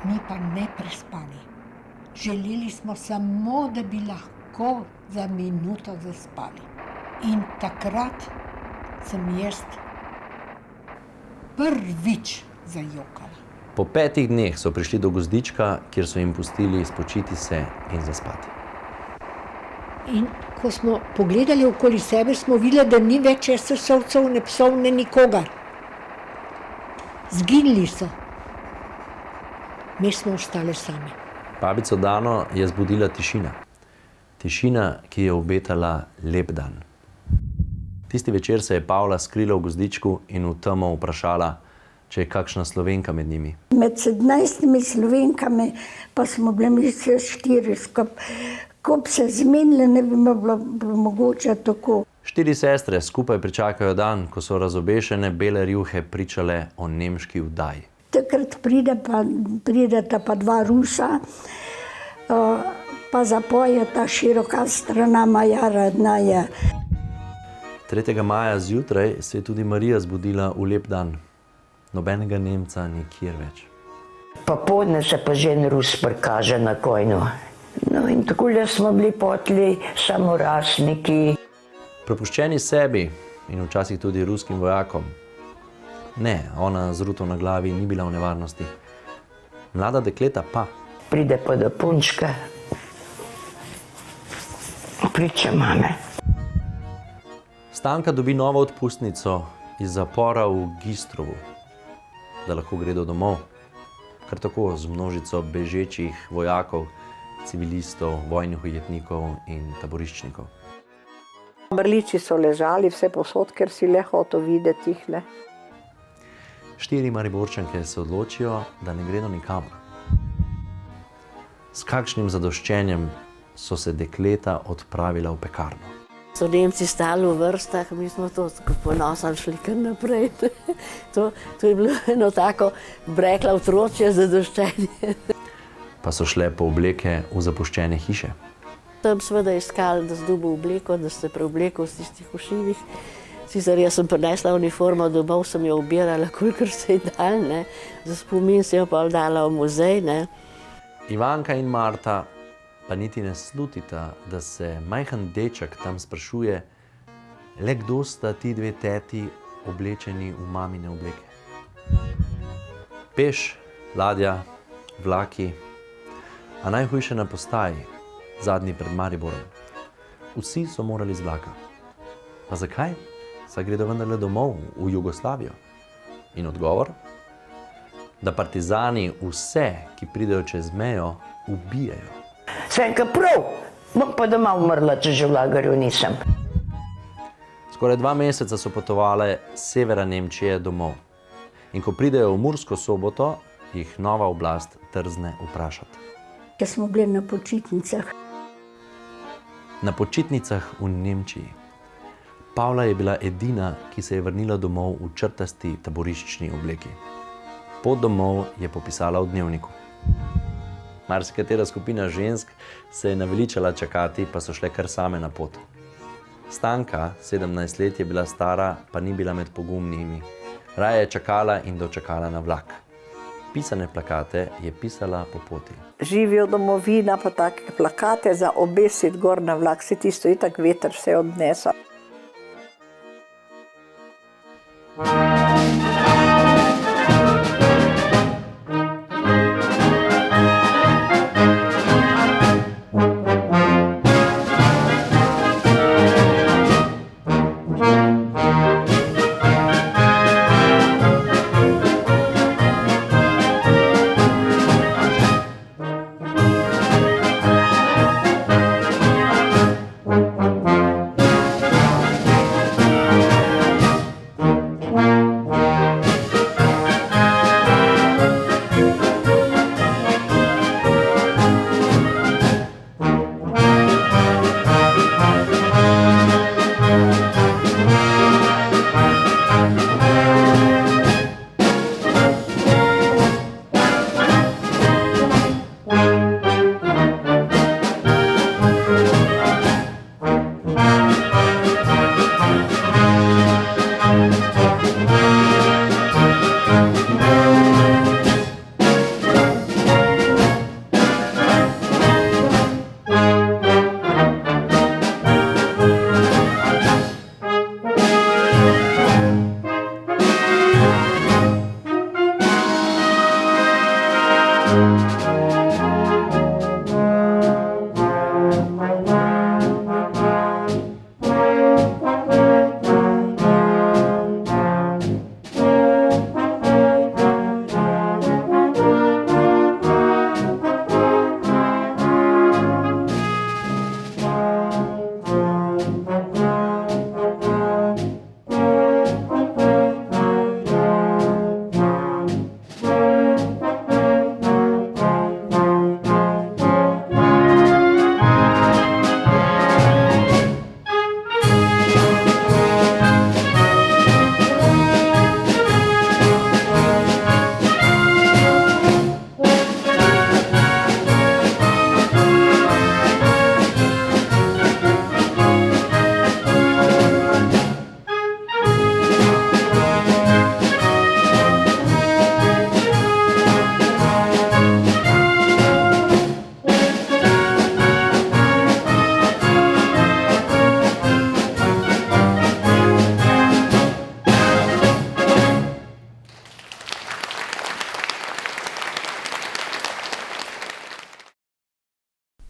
mi pa ne prespali. Želeli smo samo, da bi lahko za minuto zaspali. In takrat sem jaz prvič zajokala. Po 5 dneh so prišli do gozdička, kjer so jim pustili spočiti se in zaspati. In ko smo pogledali okoli sebe, smo videli, da ni več SS-ovcev, ne psov, ne nikogar. Zginili so. Mi smo ostali sami. Babico Dano je zbudila tišina. Tišina, ki je obetala lep dan. Tisti večer se je Pavla skrila v gozdičku in v temo vprašala, če je kakšna Slovenka med njimi. Med 17 Slovenkami pa smo bili mi vse 4 skupaj. Ko bi se zmenili, ne bi bilo mogoče tako. 4 sestre skupaj pričakajo dan, ko so razobešene bele rjuhe pričale o nemški vdaji. Takrat prideta pa 2 Rusa, pa zapoje ta široka strana moja rodna je. 3. maja zjutraj se je tudi Marija zbudila v lep dan. Nobenega Nemca nikjer več. Popoldne se pa že en Rus prikaže na kojno. No in takole smo bili potli samorasniki. Prepuščeni sebi in včasih tudi ruskim vojakom. Ne, ona z ruto na glavi ni bila v nevarnosti. Mlada dekleta pa. Pride pa do punčke. Priče mame. Stanka dobi novo odpustnico iz zapora v Gistrovu, da lahko gredo domov. Kar tako z množico bežečih vojakov, civilistov, vojnih ujetnikov in taboriščnikov. Mrliči so ležali vse posod, ker si le hotel videti jih. 4 Mariborčanke se odločijo, da ne gredo nikamor. S kakšnim zadoščenjem so se dekleta odpravila v pekarno. So Nemci stali v vrstah, mi smo to ponosno šli kar naprej. To je bilo eno tako, brekla otročje zadoščenje. Pa so šle po obleke v zapuščene hiše. Tam seveda iskali, da zdobo obleko, da se preobleko v tistih ušivih. Sicer jaz sem prinesla uniformo domov, sem jo obirala, kolikor se je dal, ne. Za spomin sem jo pa dala v muzej, ne. Ivanka in Marta pa niti ne slutita, da se majhen deček tam sprašuje, le kdo sta ti 2 teti oblečeni v mamine obleke. Peš, ladja, vlaki, a najhujše na postaji, zadnji pred Mariborom. Vsi so morali z vlaka. Pa zakaj? Saj gredo vendarle domov, v Jugoslavijo. In odgovor? Da partizani vse, ki pridejo čez mejo, ubijajo. Svenka prav, bom pa doma umrla, če že v lagerju nisem. Skoraj 2 meseca so potovale z severa Nemčije domov. In ko pridejo v Mursko Soboto, jih nova oblast trzne vprašati. Ker smo bili na počitnicah. Na počitnicah v Nemčiji. Pavla je bila edina, ki se je vrnila domov v črtasti taboriščni obleki. Pot domov je popisala v dnevniku. Marsikatera skupina žensk se je naveličala čakati, pa so šle kar same na pot. Stanka, 17 let je bila stara, pa ni bila med pogumnimi. Raje je čakala in dočakala na vlak. Pisane plakate je pisala po poti. Živijo domovina, pa take plakate za obesiti gor na vlak, se tisto itak veter vse odnesa.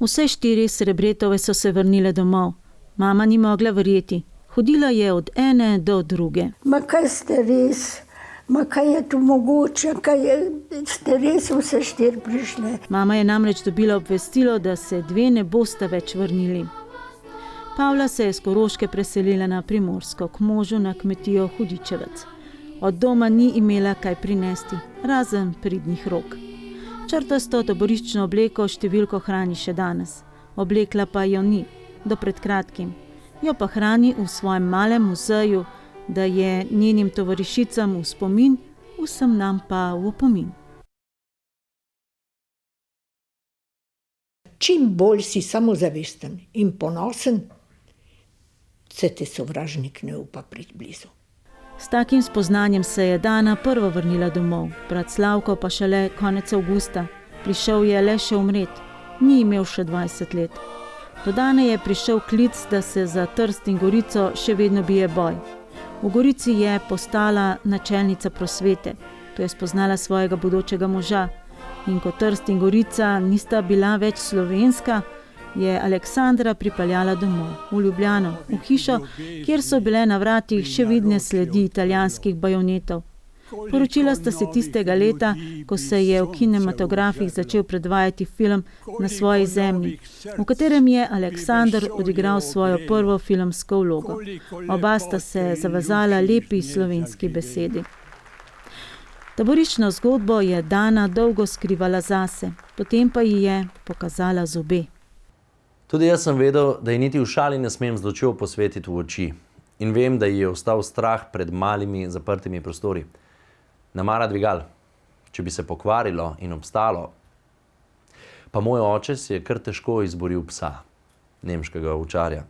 Vse 4 Srebretove so se vrnile domov. Mama ni mogla verjeti. Hodila je od ene do druge. Ma kaj ste res? Ma kaj je tu mogoče? Ste res vse 4 prišle? Mama je namreč dobila obvestilo, da se 2 ne bosta več vrnili. Pavla se je s Koroške preselila na Primorsko, k možu na kmetijo Hudičevec. Od doma ni imela kaj prinesti, razen pridnih rok. Črtasto taboriščno obleko številko hrani še danes. Oblekla pa jo ni, do pred kratkim. Jo pa hrani v svojem malem muzeju, da je njenim tovarišicam v spomin, vsem nam pa v opomin. Čim bolj si samozavesten in ponosen, se ti sovražnik ne upa priti blizu. S takim spoznanjem se je Dana prvo vrnila domov, brat Slavko pa šele konec avgusta. Prišel je le še umret, ni imel še 20 let. Do Dane je prišel klic, da se za Trst in Gorico še vedno bije boj. V Gorici je postala načelnica prosvete, to je spoznala svojega bodočega moža. In ko Trst in Gorica nista bila več slovenska, je Aleksandra pripeljala domov, v Ljubljano, v hišo, kjer so bile na vratih še vidne sledi italijanskih bajonetov. Poročila sta se tistega leta, ko se je v kinematografih začel predvajati film Na svoji zemlji, v katerem je Aleksander odigral svojo prvo filmsko vlogo. Oba sta se zavezala lepi slovenski besedi. Taboriščno zgodbo je Dana dolgo skrivala zase, potem pa ji je pokazala zobe. Tudi jaz sem vedel, da ji niti v šali ne smem z lučjo posvetiti v oči. In vem, da ji je ostal strah pred malimi zaprtimi prostori. Ne mara dvigal, če bi se pokvarilo in obstalo. Pa moj oče si je kar težko izboril psa, nemškega ovčarja.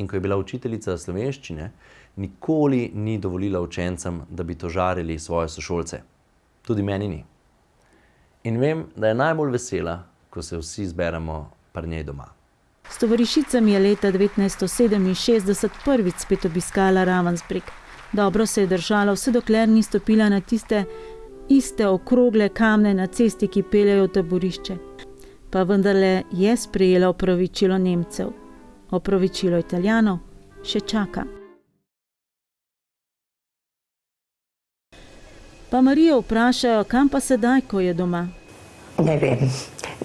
In ko je bila učiteljica slovenščine, nikoli ni dovolila učencem, da bi tožarili svoje sošolce. Tudi meni ni. In vem, da je najbolj vesela, ko se vsi zberemo pri njej doma. S tovarišicami je leta 1967 prvič spet obiskala Ravensbrück. Dobro se je držala, vse dokler ni stopila na tiste iste okrogle kamne na cesti, ki peljejo v taborišče. Pa vendarle je sprejela opravičilo Nemcev. Opravičilo Italijanov še čaka. Pa Marijo vprašajo, kam pa sedaj, ko je doma. Ne vem.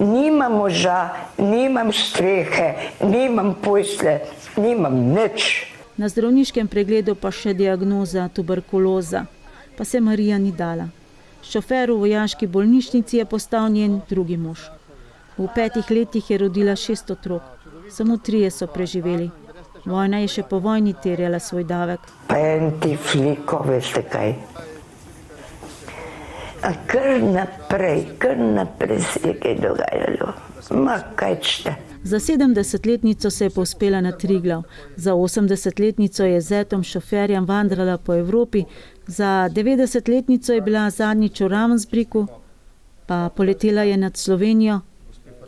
Nimam moža, nimam strehe, nimam posle, nimam nič. Na zdravniškem pregledu pa še diagnoza tuberkuloza. Pa se Marija ni dala. Šofer v vojaški bolnišnici je postal njen drugi mož. V 5 letih je rodila 6 otrok. Samo 3 so preživeli. Vojna je še po vojni terjala svoj davek. Pa en ti fliko, veste kaj. A kar naprej se je kaj dogajalo. Ma kaj čte. Za 70-letnico se je povzpela na Triglav, za 80-letnico je z zetom šoferjem vandrala po Evropi, za 90-letnico je bila zadnjič v Ravensbrücku, pa poletela je nad Slovenijo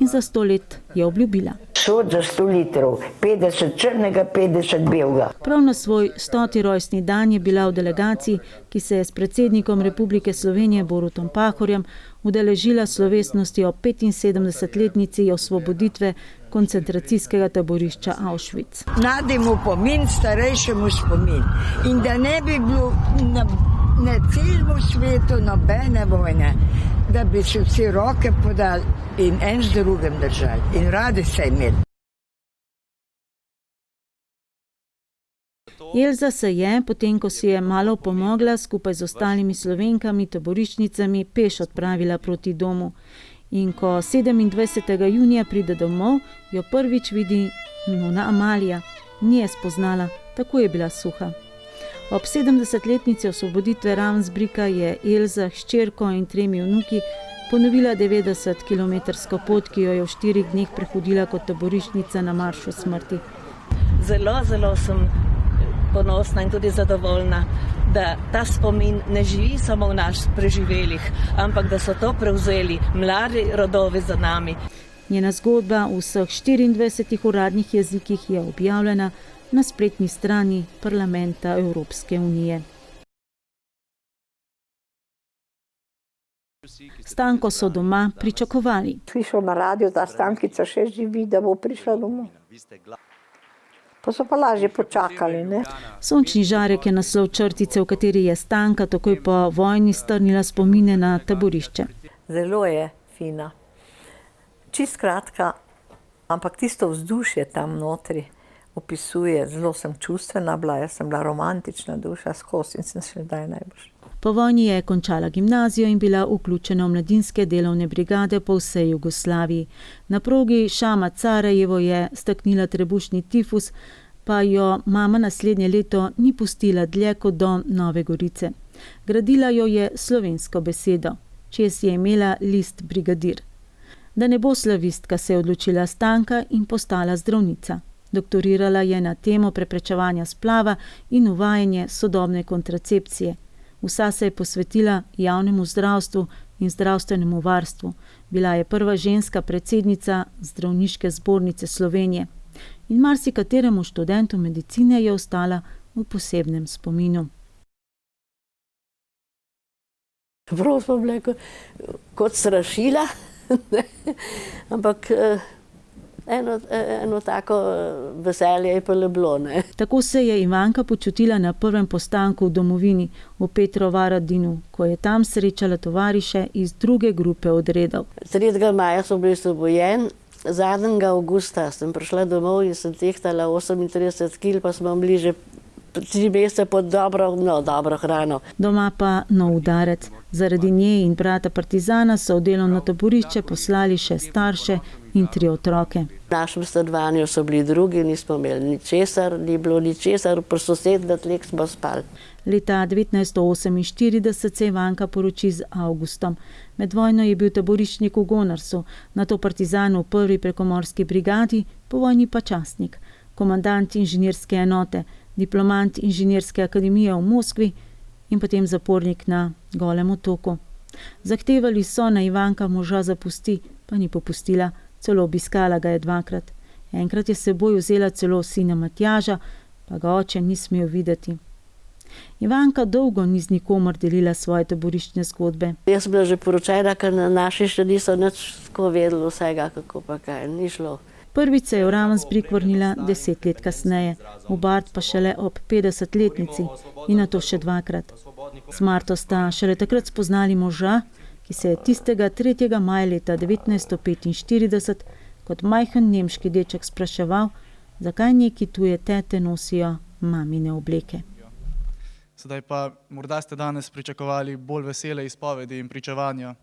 in za 100 let je obljubila. Sod za 100 litrov, 50 črnega, 50 belega. Prav na svoj 100. rojstni dan je bila v delegaciji, ki se je s predsednikom Republike Slovenije Borutom Pahorjem udeležila slovesnosti o 75-letnici osvoboditve koncentracijskega taborišča Auschwitz. Nadimo pomin, starejšemu spomin. In da ne bi bilo na celem svetu nobene vojne, da bi se vsi roke podali in en z drugim držali in radi se imeli. Elza se je, potem ko si je malo pomogla, skupaj z ostalimi Slovenkami, taboriščnicami, peš odpravila proti domu. In ko 27. junija pride domov, jo prvič vidi nuna Amalija. Ni je spoznala, tako je bila suha. Ob 70-letnici osvoboditve Ravensbrücka je Elza s hčerko in 3 vnuki ponovila 90-kilometrsko pot, ki jo je v 4 dneh prehodila kot taboriščnica na maršu smrti. Zelo sem ponosna in tudi zadovoljna, da ta spomin ne živi samo v nas preživelih, ampak da so to prevzeli mladi rodovi za nami. Njena zgodba v vseh 24 uradnih jezikih je objavljena na spletni strani Parlamenta Evropske unije. Stanko so doma pričakovali. Slišal na radiju, da Stankica še živi, da bo prišla domov. Pa so pa lažje počakali, ne? Sončni žarek je naslov črtice, v kateri je Stanka takoj po vojni strnila spomine na taborišče. Zelo je fina. Čist kratka, ampak tisto vzdušje tam notri opisuje. Zelo sem čustvena bila, jaz sem bila romantična duša skozi in sem še zdaj najbolj. Po vojni je končala gimnazijo in bila vključena v mladinske delovne brigade po vsej Jugoslaviji. Na progi Šama-Carajevo je staknila trebušni tifus, pa jo mama naslednje leto ni pustila dlje kot do Nove Gorice. Gradila jo je slovensko besedo, čez je imela list brigadir. Da ne bo slavistka, se je odločila Stanka in postala zdravnica. Doktorirala je na temo preprečevanja splava in uvajanje sodobne kontracepcije. Vsa se je posvetila javnemu zdravstvu in zdravstvenemu varstvu. Bila je prva ženska predsednica Zdravniške zbornice Slovenije. In marsikateremu študentu medicine je ostala v posebnem spominu. Prav smo bile kot strašila, ampak eno tako veselje je pa le bilo. Tako se je Ivanka počutila na prvem postanku v domovini, v Petrovaradinu, ko je tam srečala tovariše iz druge grupe odredov. 3. maja sem bil osvobojen, 2. avgusta sem prišla domov in sem tehtala 38 kg, pa smo bili že 3 mesece pod dobro hrano. Doma pa nov udarec. Zaradi nje in brata partizana so v delovno taborišče poslali še starše in 3 otroke. V našem stanovanju so bili drugi, nismo imeli ničesar, ni bilo ničesar, pri sosednjem tleh smo spali. Leta 1948 se Ivanka poroči z Augustom. Med vojno je bil taboriščnik v Gonarsu, nato partizan v 1. prekomorski brigadi, po vojni pa častnik, komandant inženirske enote, diplomant inženirske akademije v Moskvi in potem zapornik na Golem otoku. Zahtevali so, naj Ivanka moža zapusti, pa ni popustila, celo obiskala ga je 2-krat. Enkrat je s seboj vzela celo sina Matjaža, pa ga oče ni smel videti. Ivanka dolgo ni z nikomer delila svoje taboriščne zgodbe. Jaz sem bila že poročena, ker na naši še niso nič tako vedeli vsega, kako pa kaj, ni šlo. Prvič se je v Ravensbrück vrnila 10 let kasneje, v Bard pa šele ob 50-letnici in nato še 2-krat. Z Marto sta šele takrat spoznali moža, ki se je tistega 3. maja leta 1945 kot majhen nemški deček spraševal, zakaj neki tuje tete nosijo mamine obleke. Sedaj pa morda ste danes pričakovali bolj vesele izpovedi in pričevanja.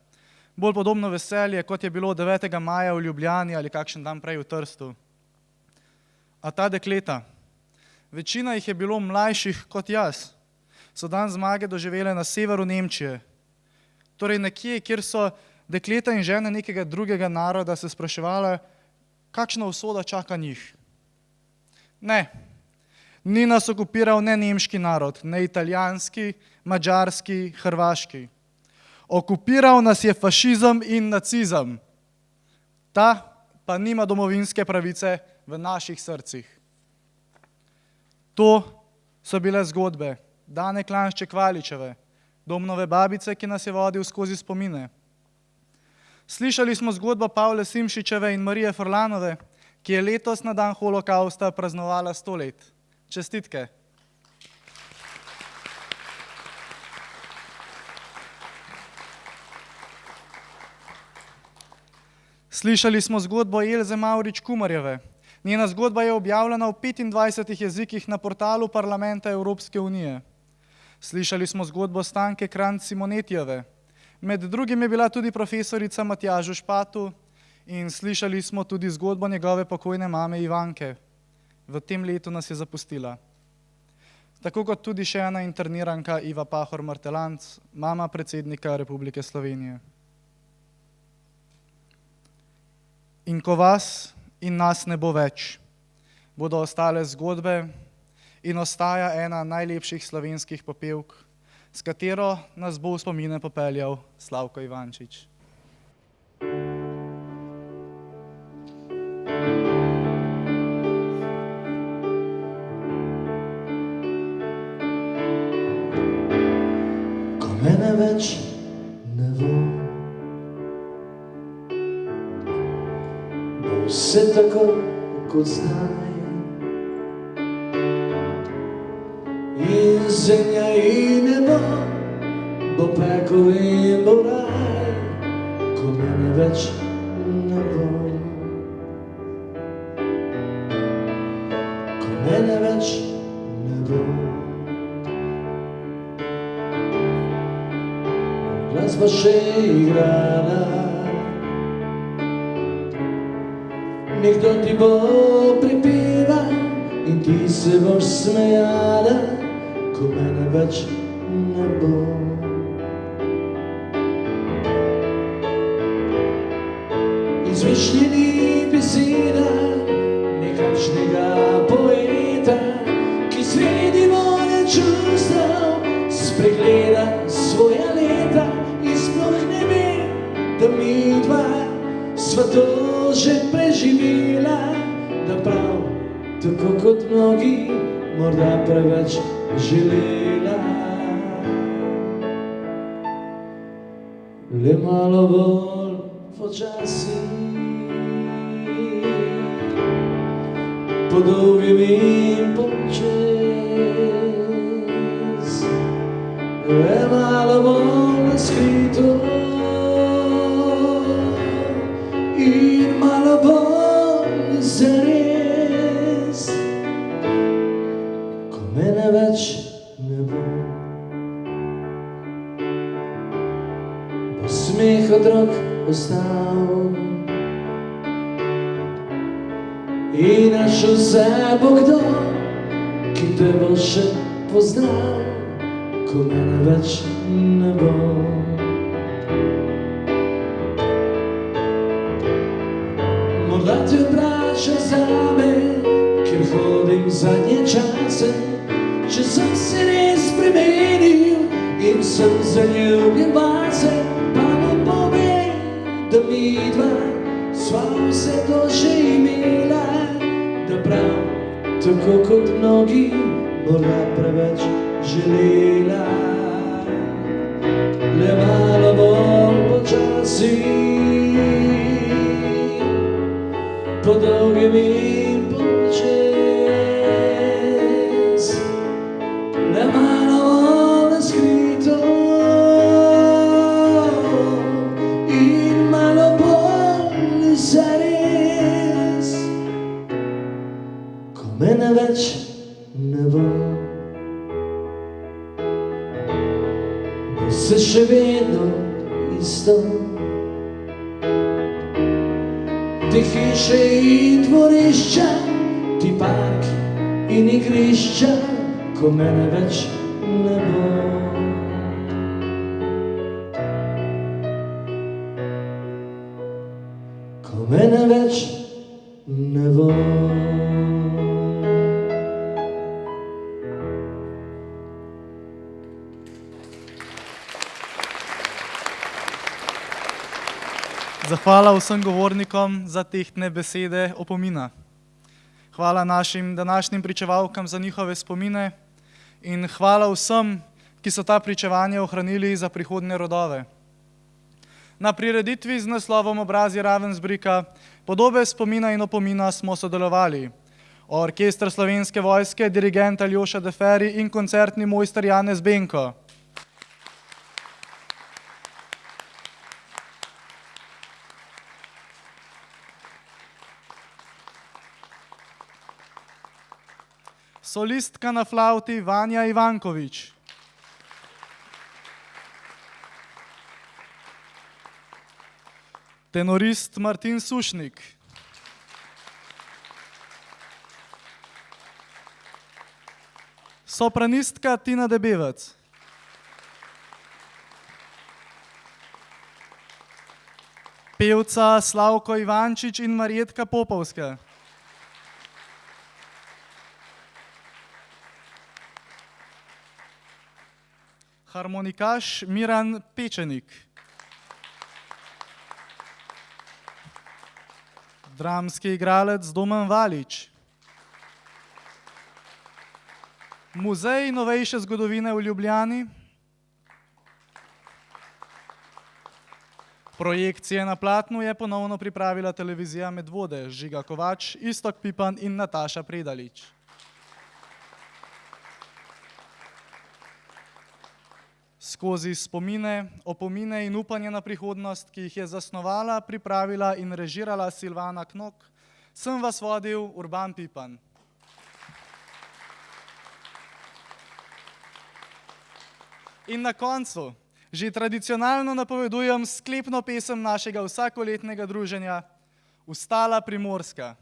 Bolj podobno veselje, kot je bilo 9. maja v Ljubljani ali kakšen dan prej v Trstu. A ta dekleta, večina jih je bilo mlajših kot jaz, so dan zmage doživele na severu Nemčije. Torej nekje, kjer so dekleta in žene nekega drugega naroda se spraševale, kakšna usoda čaka njih. Ne, ni nas okupiral ne nemški narod, ne italijanski, madžarski, hrvaški. Okupiral nas je fašizem in nacizem. Ta pa nima domovinske pravice v naših srcih. To so bile zgodbe Dane Klanšček-Valičeve, Domnove babice, ki nas je vodil skozi spomine. Slišali smo zgodbo Pavle Simšičeve in Marije Furlanove, ki je letos na dan holokausta praznovala 100 let. Čestitke. Slišali smo zgodbo Elze Mavrič-Kumarjeve. Njena zgodba je objavljena v 25 jezikih na portalu Parlamenta Evropske unije. Slišali smo zgodbo Stanke Kranjc-Simonetijeve. Med drugim je bila tudi profesorica Matjažu Špatu in slišali smo tudi zgodbo njegove pokojne mame Ivanke. V tem letu nas je zapustila. Tako kot tudi še ena interniranka Iva Pahor Martelanc, mama predsednika Republike Slovenije. In ko vas in nas ne bo več, bodo ostale zgodbe in ostaja ena najlepših slovenskih popevk, s katero nas bo v spomine popeljal Slavko Ivančič. Ko mene več ne bo, vse tako kot zdaj. In zemlja in nebo, bo pekel in bo raj, ko mene več ne bo. Ko mene več ne bo. Glasba še igrala, nekdo ti bo pripeval in ti se boš smejala, ko mene več ne bo. Izmišljeni beseda nekakšnega poeta, ki sredi morja čustev spregleda svoja leta in sploh ne ve, da midva sva to že preživela, da prav tako kot mnogi morda preveč želela. Le malo bolj počasi, po dolgem in počez, le malo bolj skrito in malo bolj zares, ko mene več ne bo. Bo smeh otrok ostal in našel se bo kdo, ki te bo še poznal, ko mene več ne bo. Morda te vpraša zame, ker hodim zadnje čase, če sem se res spremenil in sem zaljubljen vase, pa mu povej, da midva sva vse to že imela, da prav tako kot mnogi morda preveč želela. Le malo bolj počasi, po dolgem in počez, le malo bolj skrito in malo bolj zares, ko mene več ne bo. Bo se še vedno isto, ti hiše in dvorišča, ti park in igrišča, ko mene več ne bo. Ko mene več ne bo. Zahvala vsem govornikom za tehtne besede opomina. Hvala našim današnjim pričevalkam za njihove spomine in hvala vsem, ki so ta pričevanja ohranili za prihodnje rodove. Na prireditvi z naslovom Obrazi Ravensbrücka, podobe spomina in opomina smo sodelovali. Orkester Slovenske vojske, dirigent Aljoša Deferi in koncertni mojster Janez Benko. Solistka na flavti Vanja Ivankovič. Tenorist Martin Sušnik. Sopranistka Tina Debevec. Pevca Slavko Ivančič in Marjetka Popovska. Harmonikaš Miran Pečenik. Dramski igralec Domen Valič. Muzej novejše zgodovine v Ljubljani. Projekcije na platnu je ponovno pripravila televizija Medvode, Žiga Kovač, Iztok Pipan in Nataša Predalič. Skozi spomine, opomine in upanje na prihodnost, ki jih je zasnovala, pripravila in režirala Silvana Knok, sem vas vodil Urban Pipan. In na koncu že tradicionalno napovedujem sklepno pesem našega vsakoletnega druženja Vstala Primorska.